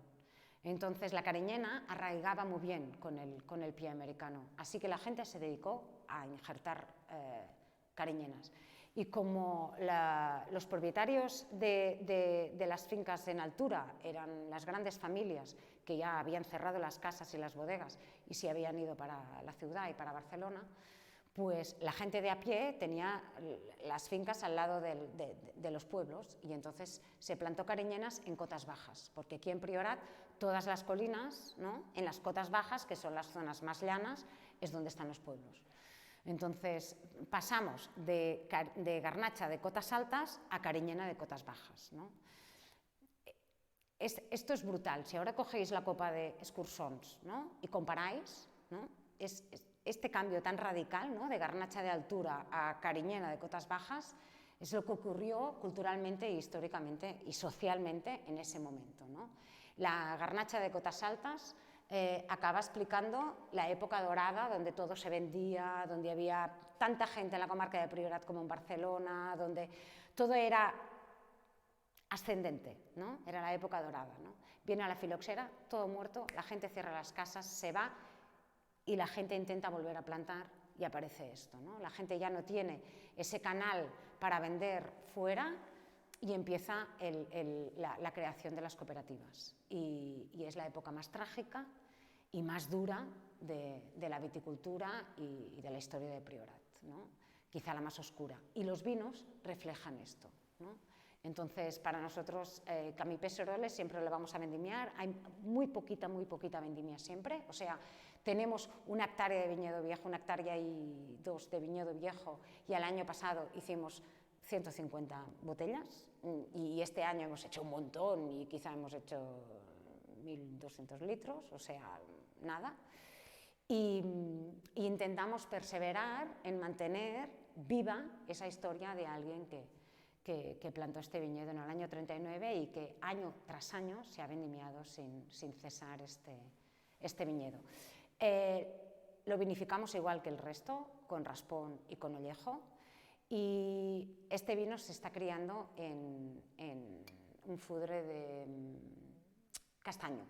Entonces la cariñena arraigaba muy bien con el pie americano. Así que la gente se dedicó a injertar cariñenas. Y como los propietarios de las fincas en altura eran las grandes familias que ya habían cerrado las casas y las bodegas y se habían ido para la ciudad y para Barcelona, pues la gente de a pie tenía las fincas al lado de los pueblos y entonces se plantó cariñenas en cotas bajas, porque aquí en Priorat todas las colinas, ¿no? En las cotas bajas, que son las zonas más llanas, es donde están los pueblos. Entonces pasamos de garnacha de cotas altas a cariñena de cotas bajas, ¿no? Esto es brutal. Si ahora cogéis la copa de escursons, ¿no? Y comparáis, ¿no? Este cambio tan radical, ¿no? De garnacha de altura a cariñena de cotas bajas es lo que ocurrió culturalmente, históricamente y socialmente en ese momento, ¿no? La garnacha de cotas altas acaba explicando la época dorada donde todo se vendía, donde había tanta gente en la comarca de Priorat como en Barcelona, donde todo era ascendente, ¿no? Era la época dorada, ¿no? Viene a la filoxera, todo muerto, la gente cierra las casas, se va y la gente intenta volver a plantar y aparece esto, ¿no? La gente ya no tiene ese canal para vender fuera y empieza la creación de las cooperativas. Y es la época más trágica y más dura de la viticultura y de la historia de Priorat, ¿no? Quizá la más oscura. Y los vinos reflejan esto, ¿no? Entonces, para nosotros, Camí Peseroles siempre lo vamos a vendimiar. Hay muy poquita vendimia siempre. O sea, tenemos 1 hectárea de viñedo viejo, 1 hectárea y 2 de viñedo viejo, y el año pasado hicimos 150 botellas, y este año hemos hecho un montón, y quizá hemos hecho 1.200 litros, o sea, nada. Y intentamos perseverar en mantener viva esa historia de alguien que plantó este viñedo en el año 39 y que año tras año se ha vendimiado sin cesar este viñedo. Lo vinificamos igual que el resto, con raspón y con ollejo, y este vino se está criando en un fudre de castaño.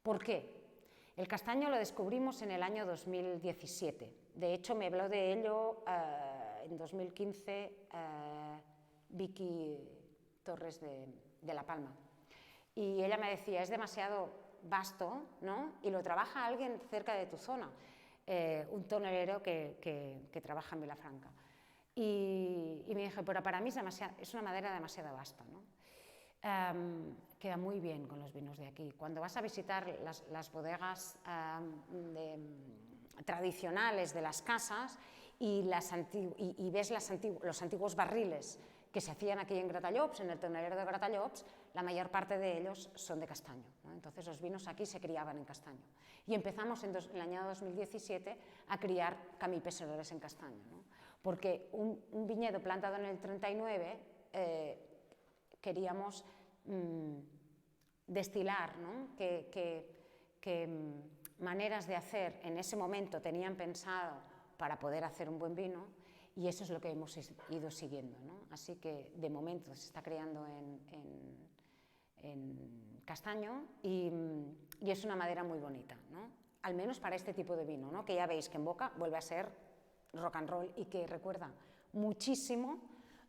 ¿Por qué? El castaño lo descubrimos en el año 2017. De hecho, me habló de ello en 2015 Vicky Torres de La Palma. Y ella me decía, es demasiado vasto, ¿no? Y lo trabaja alguien cerca de tu zona, un tonelero que trabaja en Vilafranca. Y me dije, pero para mí es una madera demasiado vasta, ¿no? Queda muy bien con los vinos de aquí. Cuando vas a visitar las bodegas tradicionales de las casas y ves los antiguos barriles que se hacían aquí en Gratallops, en el tonelero de Gratallops, la mayor parte de ellos son de castaño, ¿no? Entonces los vinos aquí se criaban en castaño. Y empezamos en el año 2017 a criar Camí Pesseroles en castaño, ¿no? Porque un viñedo plantado en el 39 queríamos destilar, ¿no? que maneras de hacer en ese momento tenían pensado para poder hacer un buen vino, y eso es lo que hemos ido siguiendo, ¿no? Así que de momento se está creando en castaño y es una madera muy bonita, ¿no? Al menos para este tipo de vino, ¿no? Que ya veis que en boca vuelve a ser rock and roll y que recuerda muchísimo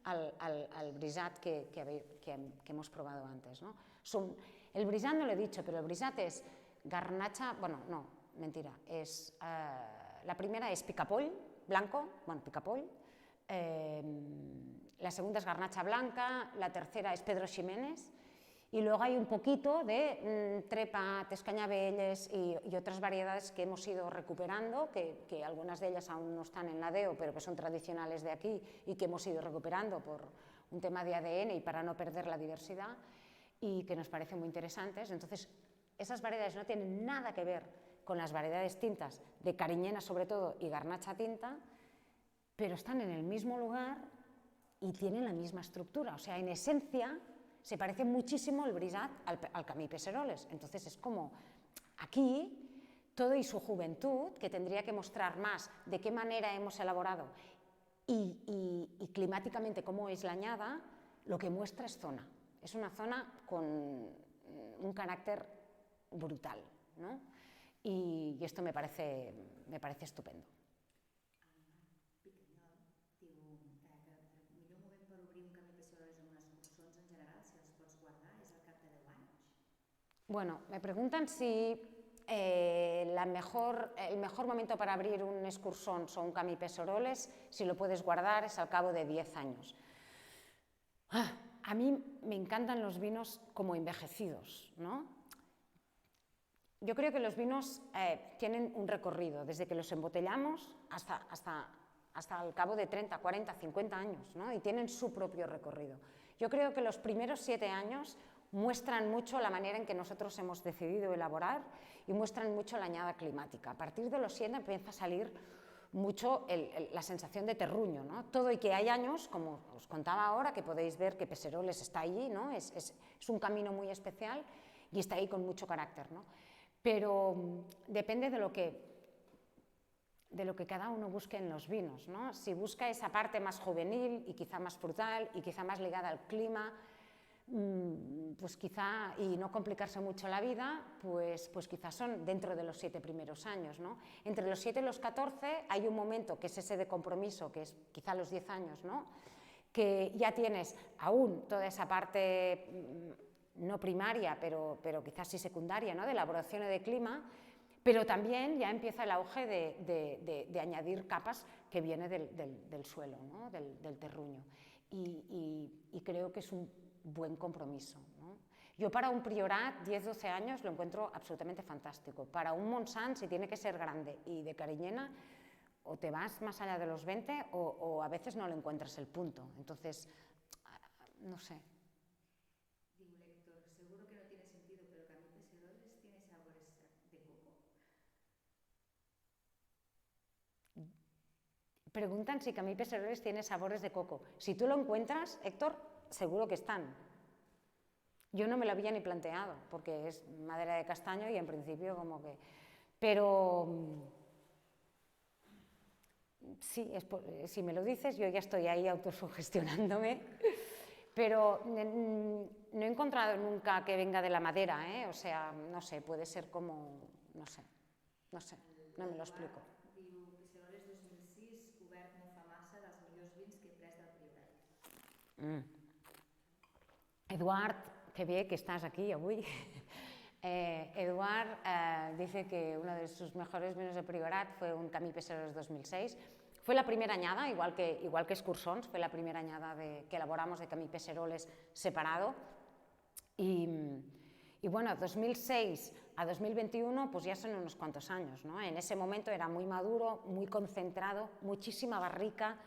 al Brisat que hemos probado antes, ¿no? El Brisat no lo he dicho, pero el Brisat es garnacha, bueno, no, mentira, la primera es picapoll blanco, bueno, picapoll, la segunda es garnacha blanca, la tercera es Pedro Ximénez, y luego hay un poquito de Trepat, Cañabelles y otras variedades que hemos ido recuperando, que algunas de ellas aún no están en la DEO, pero que son tradicionales de aquí y que hemos ido recuperando por un tema de ADN y para no perder la diversidad, y que nos parecen muy interesantes. Entonces, esas variedades no tienen nada que ver con las variedades tintas de Cariñena sobre todo y Garnacha tinta, pero están en el mismo lugar y tienen la misma estructura, o sea, en esencia se parece muchísimo el Brisat al Camí Pesseroles. Entonces es como aquí todo y su juventud, que tendría que mostrar más de qué manera hemos elaborado y climáticamente cómo es la añada, lo que muestra es zona. Es una zona con un carácter brutal, ¿no? Y esto me parece estupendo. Bueno, me preguntan si el mejor momento para abrir un escursón o un Camí Pesseroles, si lo puedes guardar, es al cabo de 10 años. A mí me encantan los vinos como envejecidos, ¿no? Yo creo que los vinos tienen un recorrido, desde que los embotellamos hasta el cabo de 30, 40, 50 años, ¿no? Y tienen su propio recorrido. Yo creo que los primeros 7 años muestran mucho la manera en que nosotros hemos decidido elaborar y muestran mucho la añada climática. A partir de los 7 empieza a salir mucho la sensación de terruño, ¿no? Todo, y que hay años, como os contaba ahora, que podéis ver que Pesseroles está allí, ¿no? Es un camino muy especial y está ahí con mucho carácter, ¿no? Pero depende de lo que cada uno busque en los vinos, ¿no? Si busca esa parte más juvenil y quizá más frutal y quizá más ligada al clima, pues quizá, y no complicarse mucho la vida, pues quizás son dentro de los 7 primeros años, ¿no? Entre los 7 y los 14 hay un momento que es ese de compromiso, que es quizá los 10 años, ¿no? Que ya tienes aún toda esa parte no primaria, pero quizás sí secundaria, ¿no? De elaboración y de clima, pero también ya empieza el auge de añadir capas que viene del suelo, ¿no? del terruño, y creo que es un buen compromiso, ¿no? Yo para un Priorat 10-12 años lo encuentro absolutamente fantástico. Para un Montsant, si tiene que ser grande y de Cariñena, o te vas más allá de los 20 o a veces no le encuentras el punto. Entonces, no sé. Digo, Héctor, seguro que no tiene sentido, pero Camí Pesseroles tiene sabores de coco. preguntan si Camí Pesseroles tiene sabores de coco. Si tú lo encuentras, Héctor, seguro que están. Yo no me lo había ni planteado, porque es madera de castaño y en principio como que... Pero sí, si me lo dices, yo ya estoy ahí autosugestionándome, pero no he encontrado nunca que venga de la madera, ¿eh? O sea, no sé, puede ser como... no sé, no me lo explico. Diu, Pesseroles 2006, obert no fa massa, dels millors vins que he pres del Priorat. Eduard, qué bien que estás aquí hoy. Eduard dice que uno de sus mejores vinos de Priorat fue un Camí Pesseroles 2006. Fue la primera añada, igual que Excursons, fue la primera añada que elaboramos de Camí Pesseroles separado. Y bueno, 2006 a 2021 pues ya son unos cuantos años, ¿no? En ese momento era muy maduro, muy concentrado, muchísima barrica.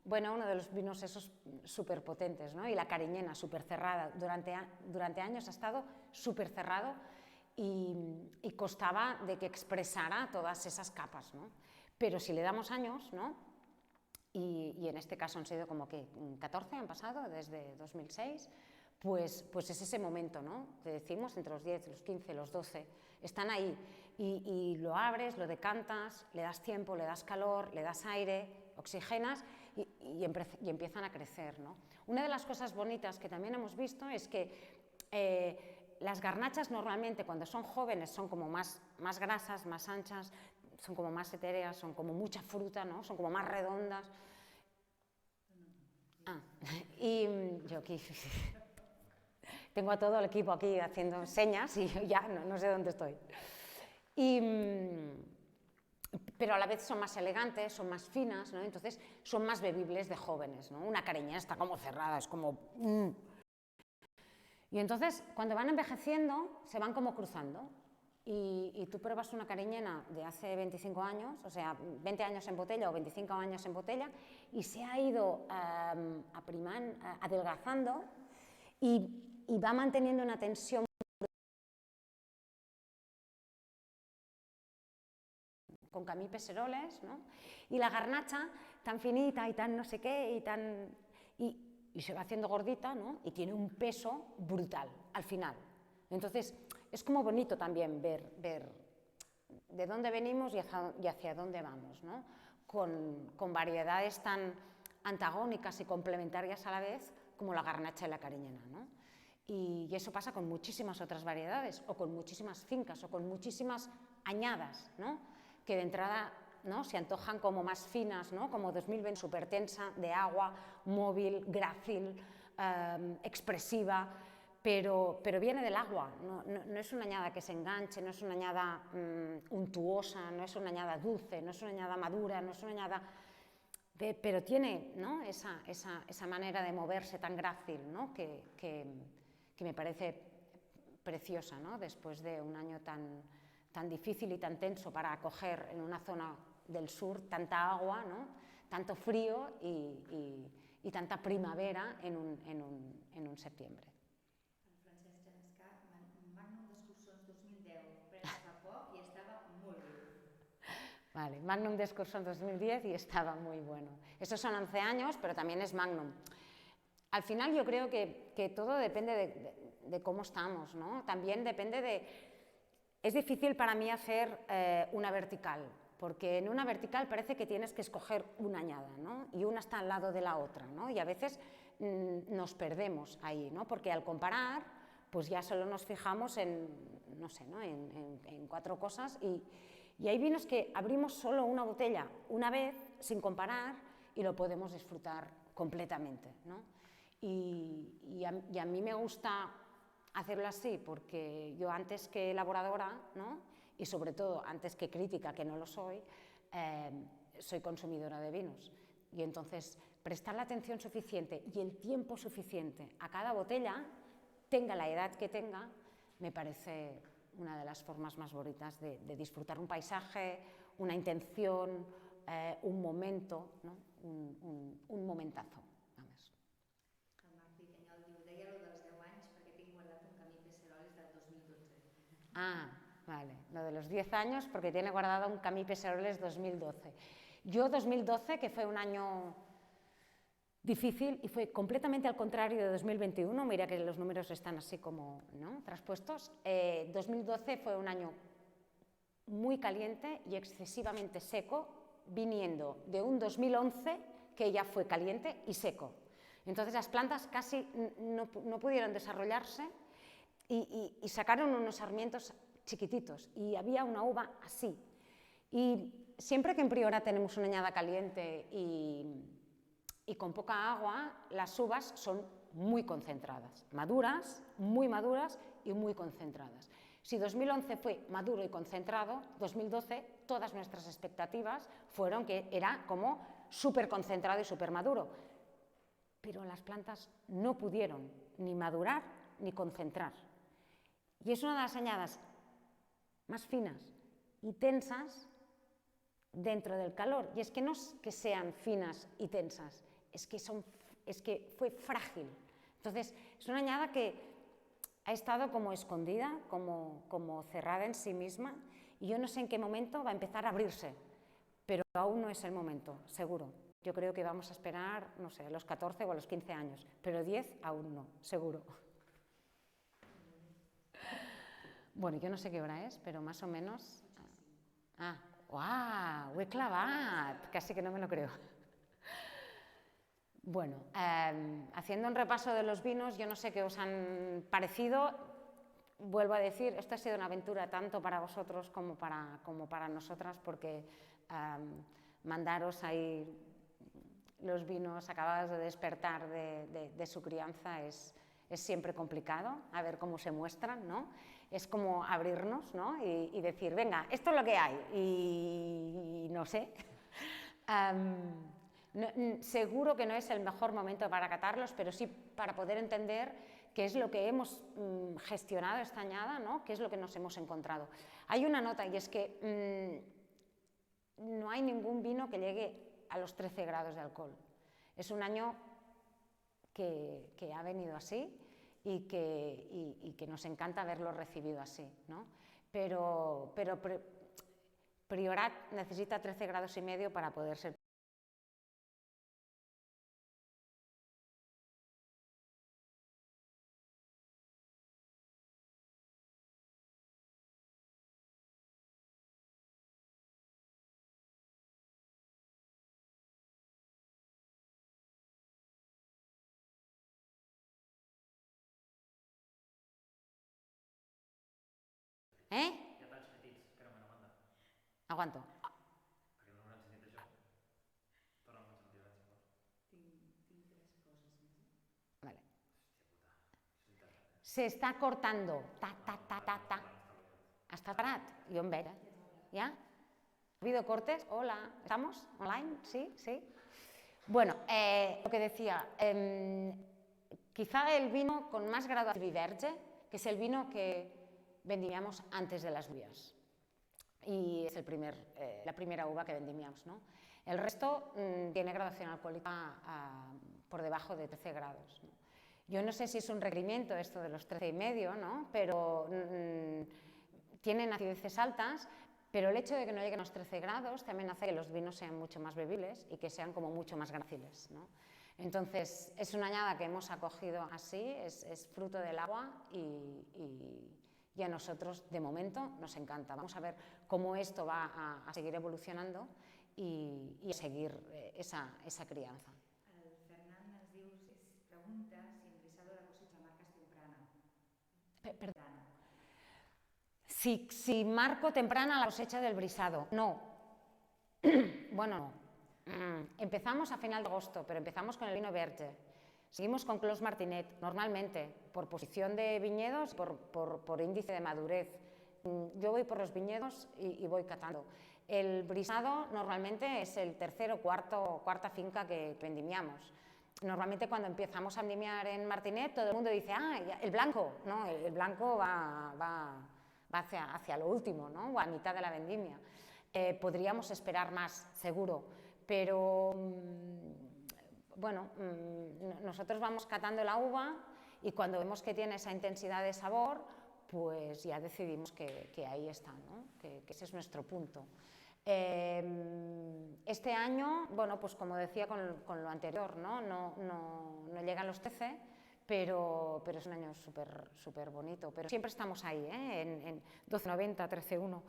Bueno, uno de los vinos esos súper potentes, ¿no? Y la cariñena súper cerrada. Durante años ha estado súper cerrado y costaba de que expresara todas esas capas, ¿no? Pero si le damos años, ¿no? Y en este caso han sido como que 14 han pasado desde 2006, pues es ese momento, ¿no? Te decimos entre los 10, los 15, los 12, están ahí y lo abres, lo decantas, le das tiempo, le das calor, le das aire, oxigenas y empiezan a crecer, ¿no? Una de las cosas bonitas que también hemos visto es que las garnachas normalmente cuando son jóvenes son como más grasas, más anchas, son como más etéreas, son como mucha fruta, ¿no? Son como más redondas. Y yo aquí tengo a todo el equipo aquí haciendo señas y yo ya no sé dónde estoy. Pero a la vez son más elegantes, son más finas, ¿no? Entonces son más bebibles de jóvenes, ¿no? Una cariñena está como cerrada, es como... Y entonces cuando van envejeciendo se van como cruzando y tú pruebas una cariñena de hace 25 años, o sea, 20 años en botella o 25 años en botella y se ha ido adelgazando y va manteniendo una tensión con Camí Pesseroles, ¿no? Y la garnacha tan finita y tan no sé qué y se va haciendo gordita, ¿no? Y tiene un peso brutal al final. Entonces es como bonito también ver de dónde venimos y hacia dónde vamos, ¿no? Con variedades tan antagónicas y complementarias a la vez como la garnacha y la cariñena, ¿no? Y eso pasa con muchísimas otras variedades o con muchísimas fincas o con muchísimas añadas, ¿no? Que de entrada, ¿no? Se antojan como más finas, ¿no? Como 2020, súper tensa, de agua, móvil, grácil, expresiva, pero viene del agua, no es una añada que se enganche, no es una añada untuosa, no es una añada dulce, no es una añada madura, no es una añada... pero tiene, ¿no? esa manera de moverse tan grácil, ¿no? que me parece preciosa, ¿no? Después de un año tan difícil y tan tenso para acoger en una zona del sur tanta agua, ¿no? Tanto frío y tanta primavera en un septiembre. Francesc Genescà, Magnum d'Excursons 2010, pres fa poc i estava molt bé. Vale, Magnum d'Excursons 2010 y estaba muy bueno. Esos son 11 años, pero también es Magnum. Al final yo creo que todo depende de cómo estamos, ¿no? También depende de... Es difícil para mí hacer una vertical, porque en una vertical parece que tienes que escoger una añada, ¿no? Y una está al lado de la otra, ¿no? Y a veces nos perdemos ahí, ¿no? Porque al comparar, pues ya solo nos fijamos en, no sé, ¿no? En 4 cosas y hay vinos que abrimos solo una botella una vez sin comparar y lo podemos disfrutar completamente, ¿no? Y a mí me gusta hacerlo así porque yo antes que elaboradora, ¿no? Y sobre todo antes que crítica, que no lo soy consumidora de vinos y entonces prestar la atención suficiente y el tiempo suficiente a cada botella, tenga la edad que tenga, me parece una de las formas más bonitas de disfrutar un paisaje, una intención, un momento, ¿no? un momentazo. Vamos. El Martí Canyol diu, deia lo dels 10 anys perquè tinc guardat un Camí Pesseroles del 2012. Ah, Vale, lo de los 10 años porque tiene guardado un Camí Pesseroles 2012. Yo 2012, que fue un año difícil y fue completamente al contrario de 2021, mira que los números están así como, ¿no?, traspuestos. 2012 fue un año muy caliente y excesivamente seco, viniendo de un 2011 que ya fue caliente y seco. Entonces las plantas casi no pudieron desarrollarse y sacaron unos sarmientos chiquititos y había una uva así. Y siempre que en Priorat tenemos una añada caliente y con poca agua, las uvas son muy concentradas, maduras, muy maduras y muy concentradas. Si 2011 fue maduro y concentrado, 2012 todas nuestras expectativas fueron que era como súper concentrado y súper maduro. Pero las plantas no pudieron ni madurar ni concentrar. Y es una de las añadas más finas y tensas dentro del calor. Y es que no es que sean finas y tensas, es que fue frágil. Entonces, es una añada que ha estado como escondida, como cerrada en sí misma, y yo no sé en qué momento va a empezar a abrirse, pero aún no es el momento, seguro. Yo creo que vamos a esperar, no sé, a los 14 o a los 15 años, pero 10 aún no, seguro. Bueno, yo no sé qué hora es, pero más o menos... ¡Uau! Ho he clavat! Casi que no me lo creo. Bueno, haciendo un repaso de los vinos, yo no sé qué os han parecido. Vuelvo a decir, esto ha sido una aventura tanto para vosotros como para nosotras, porque mandaros ahí los vinos acabados de despertar de su crianza es siempre complicado, a ver cómo se muestran, ¿no? Es como abrirnos, ¿no? y decir, venga, esto es lo que hay, y no sé. Seguro que no es el mejor momento para catarlos, pero sí para poder entender qué es lo que hemos gestionado esta añada, ¿no? Qué es lo que nos hemos encontrado. Hay una nota, y es que no hay ningún vino que llegue a los 13 grados de alcohol. Es un año que ha venido así y que nos encanta haberlo recibido así, ¿no? Pero Priorat necesita 13 grados y medio para poder ser. Eh? Hi ha talls petits que no me la manda. Aguanto. Perquè no hauran sentit això. Torna'm a sentir, si vols. Tinc 3 coses més. Vale. Hòstia puta, és internet. Se está cortando. Ta, ta, ta, ta, ta. ¿Está parat? Jo em veig. ¿Ya? ¿Ha habido cortes? Hola. ¿Estamos online? Sí, sí. Bueno, lo que decía, quizá el vino con más grado de Viverge, que es el vino que vendimiamos antes de las lluvias. Y es la primera uva que vendimiamos, ¿no? El resto tiene graduación alcohólica por debajo de 13 grados, ¿no? Yo no sé si es un requerimiento esto de los 13,5, ¿no? Pero tienen acideces altas, pero el hecho de que no lleguen a los 13 grados también hace que los vinos sean mucho más bebibles y que sean como mucho más gráciles, ¿no? Entonces, es una añada que hemos acogido así, es fruto del agua y a nosotros, de momento, nos encanta. Vamos a ver cómo esto va a seguir evolucionando y a seguir esa crianza. El Fernand ens diu, pregunta si en Brisado la cosecha marca es temprana. Perdón. Si marco temprana la cosecha del Brisado, no. Bueno, no. Empezamos a final de agosto, pero empezamos con el vino Verge. Seguimos con Clos Martinet, normalmente, por posición de viñedos, por índice de madurez. Yo voy por los viñedos y voy catando. El Brisado normalmente es el tercero o cuarta finca que vendimiamos. Normalmente cuando empezamos a vendimiar en Martinet, todo el mundo dice, el blanco. No, el blanco va hacia lo último, ¿no? O a mitad de la vendimia. Podríamos esperar más, seguro, pero bueno, nosotros vamos catando la uva y cuando vemos que tiene esa intensidad de sabor, pues ya decidimos que ahí está, ¿no? Que ese es nuestro punto. Este año, bueno, pues como decía con lo anterior, no llegan los 13, pero es un año súper bonito. Pero siempre estamos ahí, en 12,90, 13,1,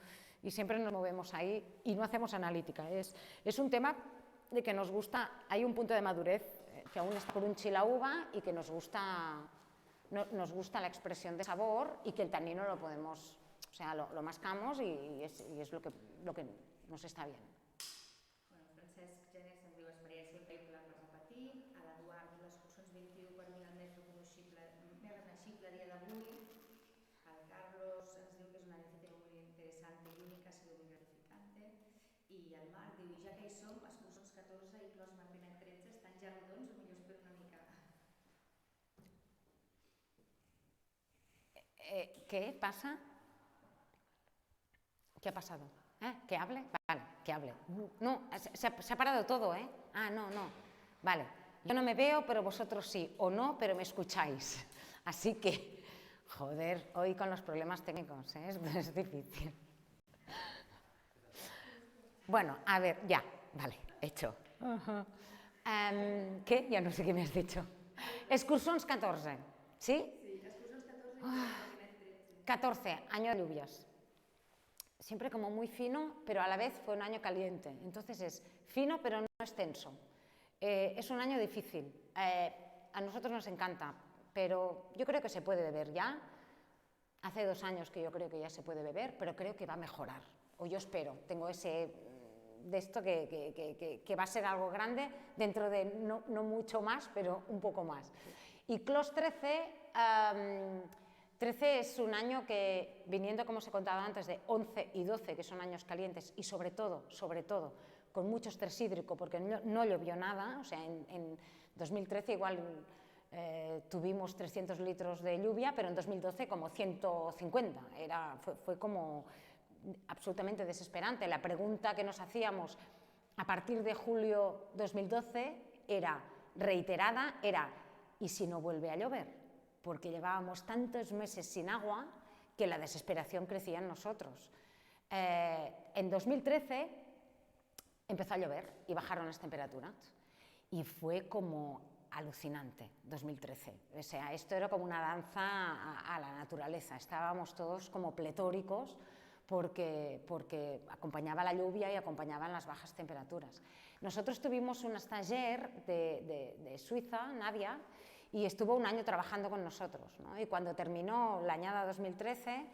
y siempre nos movemos ahí y no hacemos analítica. Es un tema de que nos gusta, hay un punto de madurez que aún está por un la uva y que nos gusta la expresión de sabor y que el tanino lo podemos, o sea, lo mascamos y es lo que nos està bien. Bueno, Francesc Genés em diu experiència increïble per repetir. A l'Eduard, l'excursions 21 per mi el més reconeixible dia d'avui. El Carlos ens diu que és una iniciativa muy interesante y única, ha sido muy gratificante. I el Marc diu, ja que hi som, excursions 14 i Clos Martinet 13 estan ja rodons o millor espero una mica. ¿Qué pasa? ¿Qué ha pasado? ¿Que hable? Vale, que hable. No, se ha parado todo, ¿eh? Ah, no. Vale, yo no me veo, pero vosotros sí. O no, pero me escucháis. Así que, joder, hoy con los problemas técnicos, ¿eh? Es difícil. Bueno, a ver, ya, vale, hecho. ¿Qué? Ya no sé qué me has dicho. Excursions 14, ¿sí? Sí, excursions 14 i Martinet 13. 14, año de lluvias. Siempre como muy fino, pero a la vez fue un año caliente. Entonces es fino, pero no es tenso. Es un año difícil. A nosotros nos encanta, pero yo creo que se puede beber ya. Hace 2 años que yo creo que ya se puede beber, pero creo que va a mejorar. O yo espero, tengo ese de esto que va a ser algo grande dentro de no mucho más, pero un poco más. Y Clos 13... 13 es un año que, viniendo como os he contado antes, de 11 y 12, que son años calientes, y sobre todo, con mucho estrés hídrico, porque no llovió nada, o sea, en 2013 igual tuvimos 300 litros de lluvia, pero en 2012 como 150, fue como absolutamente desesperante. La pregunta que nos hacíamos a partir de julio 2012 era reiterada, ¿y si no vuelve a llover? Porque llevábamos tantos meses sin agua que la desesperación crecía en nosotros. En 2013 empezó a llover y bajaron las temperaturas y fue como alucinante 2013. O sea, esto era como una danza a la naturaleza. Estábamos todos como pletóricos porque acompañaba la lluvia y acompañaban las bajas temperaturas. Nosotros tuvimos una stagiaire de Suiza, Nadia, y estuvo un año trabajando con nosotros, ¿no? Y cuando terminó la añada 2013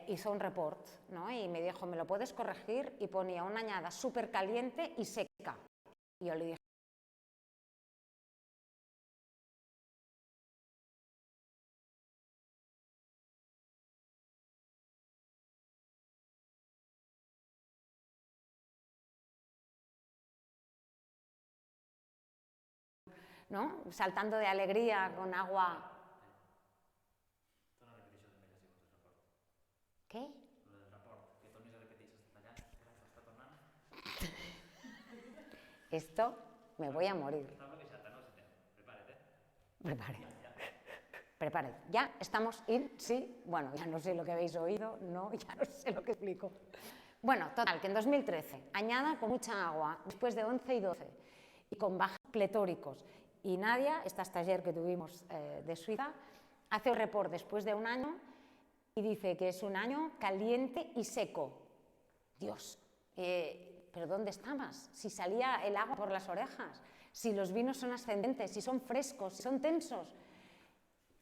hizo un report, ¿no? Y me dijo, ¿me lo puedes corregir? Y ponía una añada súper caliente y seca. Y yo le dije, ¿no? Saltando de alegría con agua. Torna a repetir això també, ja si vols el report. ¿Qué? Lo del report, que tornis a repetir això està tallant, està tornant. Esto me voy a morir. Està bloquejada, no? Prepara't, Prepare. Prepare. ¿Ya estamos in? Sí. Bueno, ya no sé lo que habéis oído, no, ya no sé lo que explico. Bueno, total, que en 2013, añada con mucha agua, después de 11 y 12, y con bajos pletóricos. Y Nadia, esta stagiaire que tuvimos de Suiza, hace un report después de un año y dice que es un año caliente y seco. Dios, ¿pero dónde estabas? Si salía el agua por las orejas, si los vinos son ascendentes, si son frescos, si son tensos.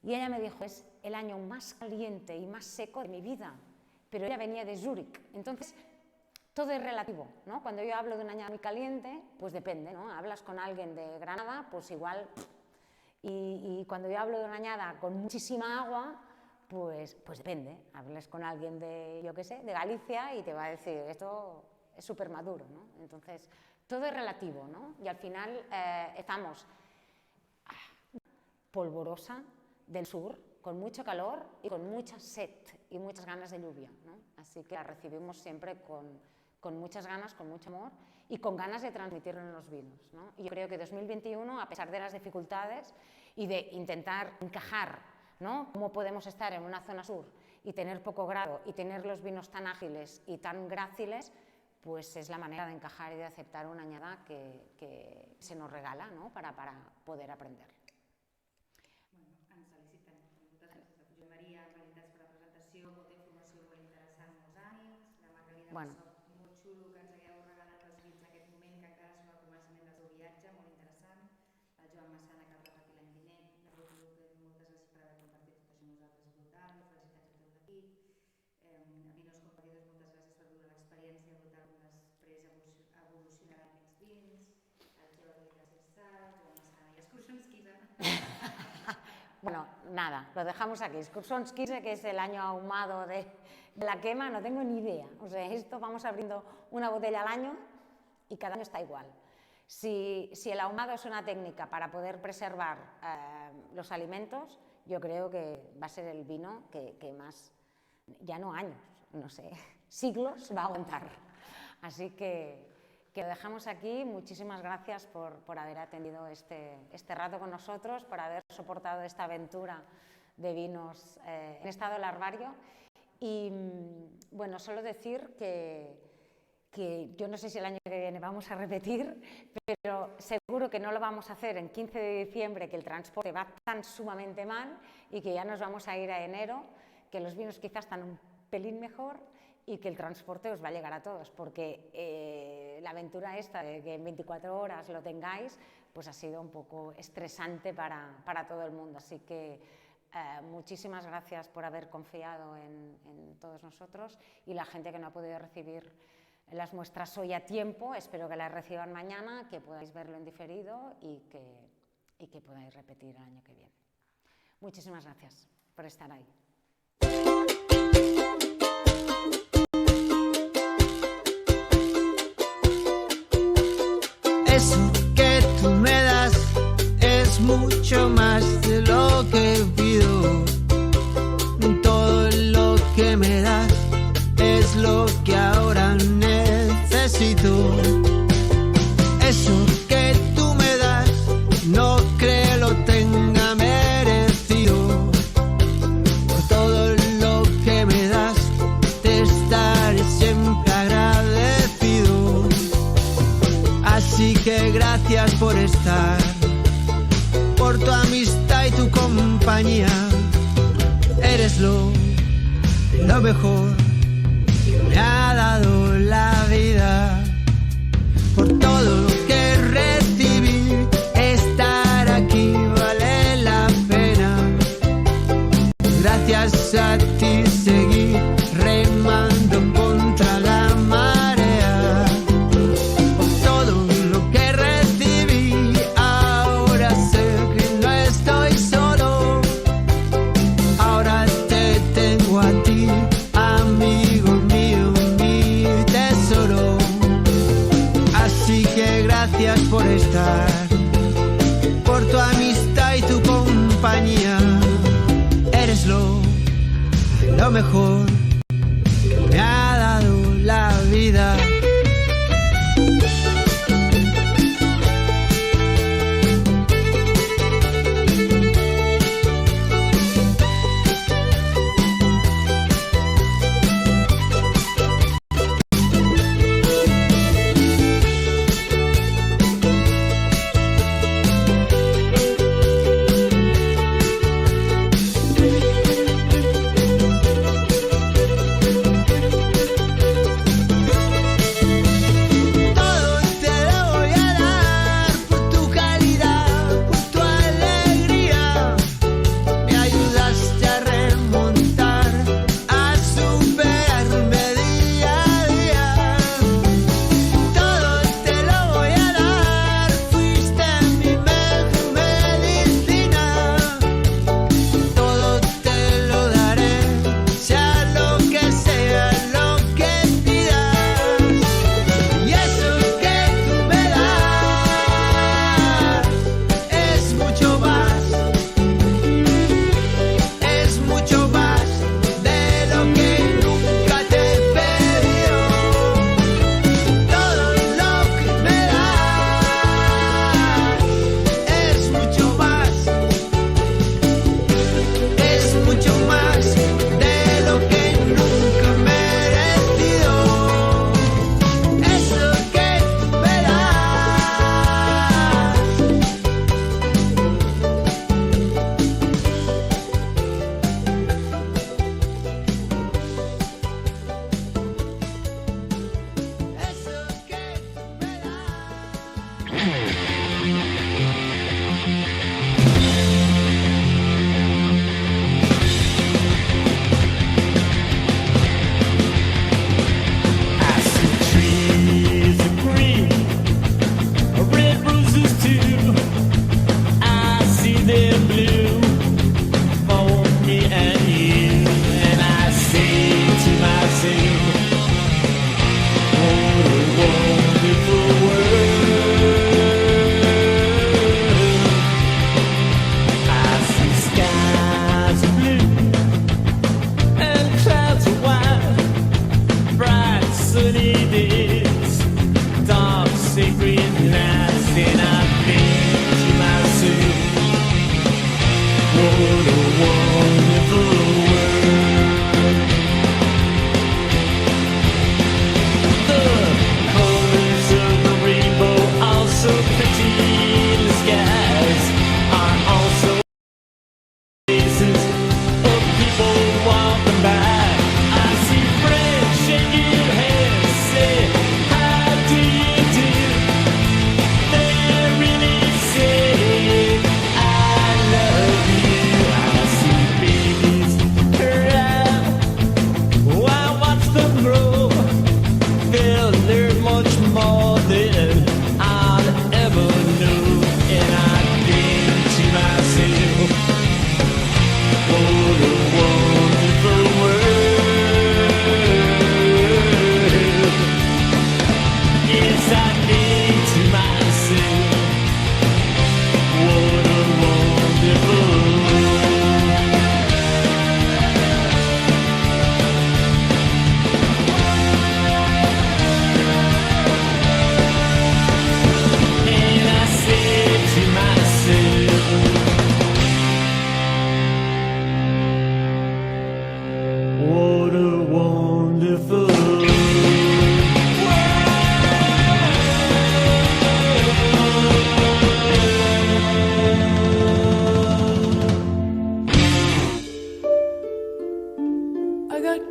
Y ella me dijo, es el año más caliente y más seco de mi vida. Pero ella venía de Zúrich. Entonces, todo es relativo, ¿no? Cuando yo hablo de un año muy caliente, pues depende, ¿no? Hablas con alguien de Granada, pues igual. Y cuando yo hablo de una añada con muchísima agua, pues depende. Hablas con alguien de, yo qué sé, de Galicia y te va a decir, esto es súper maduro, ¿no? Entonces, todo es relativo, ¿no? Y al final estamos polvorosa del sur, con mucho calor y con mucha sed y muchas ganas de lluvia, ¿no? Así que la recibimos siempre con muchas ganas, con mucho amor y con ganas de transmitirlo en los vinos, ¿no? Y yo creo que 2021, a pesar de las dificultades y de intentar encajar, ¿no? Cómo podemos estar en una zona sur y tener poco grado y tener los vinos tan ágiles y tan gráciles, pues es la manera de encajar y de aceptar una añada que se nos regala, no?, para poder aprender. Bueno, ens feliciten. Moltes gràcies a Josep Maria, felicitats per la presentació, molta informació molt interessant, molts ànims. La Margarida, Bueno. molt xulo que ens hagueu regalat els vins d'aquest moment, que encara són al començament del seu viatge, molt interessant. El Joan Massana, que el repartit l'any vinent. La Ruth Luque, moltes gràcies per haver compartit tot això amb nosaltres, brutal. Felicitats a tot l'equip. Vinos compartidos, moltes gràcies per viure l'experiència brutal com després evolucionaran aquests vins. El Jordi, gràcies Sal, Joan Massana i Excursions Bueno, nada, lo dejamos aquí. Excursions-Quirze, que es el año ahumado de la quema, no tengo ni idea. O sea, esto vamos abriendo una botella al año y cada año está igual. Si el ahumado es una técnica para poder preservar los alimentos, yo creo que va a ser el vino que más, ya no años, no sé, siglos va a aguantar. Así que lo dejamos aquí. Muchísimas gracias por haber atendido este rato con nosotros, por haber soportado esta aventura de vinos en estado larvario. Y bueno, solo decir que yo no sé si el año que viene vamos a repetir, pero seguro que no lo vamos a hacer en 15 de diciembre, que el transporte va tan sumamente mal y que ya nos vamos a ir a enero, que los vinos quizás están un pelín mejor y que el transporte os va a llegar a todos, porque la aventura esta de que en 24 horas lo tengáis, pues ha sido un poco estresante para todo el mundo. Así que muchísimas gracias por haber confiado en todos nosotros, y la gente que no ha podido recibir las muestras hoy a tiempo, espero que las reciban mañana, que podáis verlo en diferido y que podáis repetir el año que viene. Muchísimas gracias por estar ahí. Eso que tú me das es mucho más de lo que pido. Todo lo que me das es lo que ahora necesito. Eso que tú me das no creo lo tenga merecido. Por todo lo que me das te estaré siempre agradecido. Así que gracias por estar, por tu amistad y tu compañía. Eres lo mejor que me ha dado la vida. Por todo lo que recibí, estar aquí vale la pena. Gracias a ti seguí remando contra la marea. Por todo lo que recibí, ahora sé que no estoy solo. Ahora te tengo a ti, amigo mío, mi tesoro. Así que gracias por estar, por tu amistad y tu compañía. Eres lo mejor que me ha dado la vida.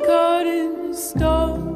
caught in a storm.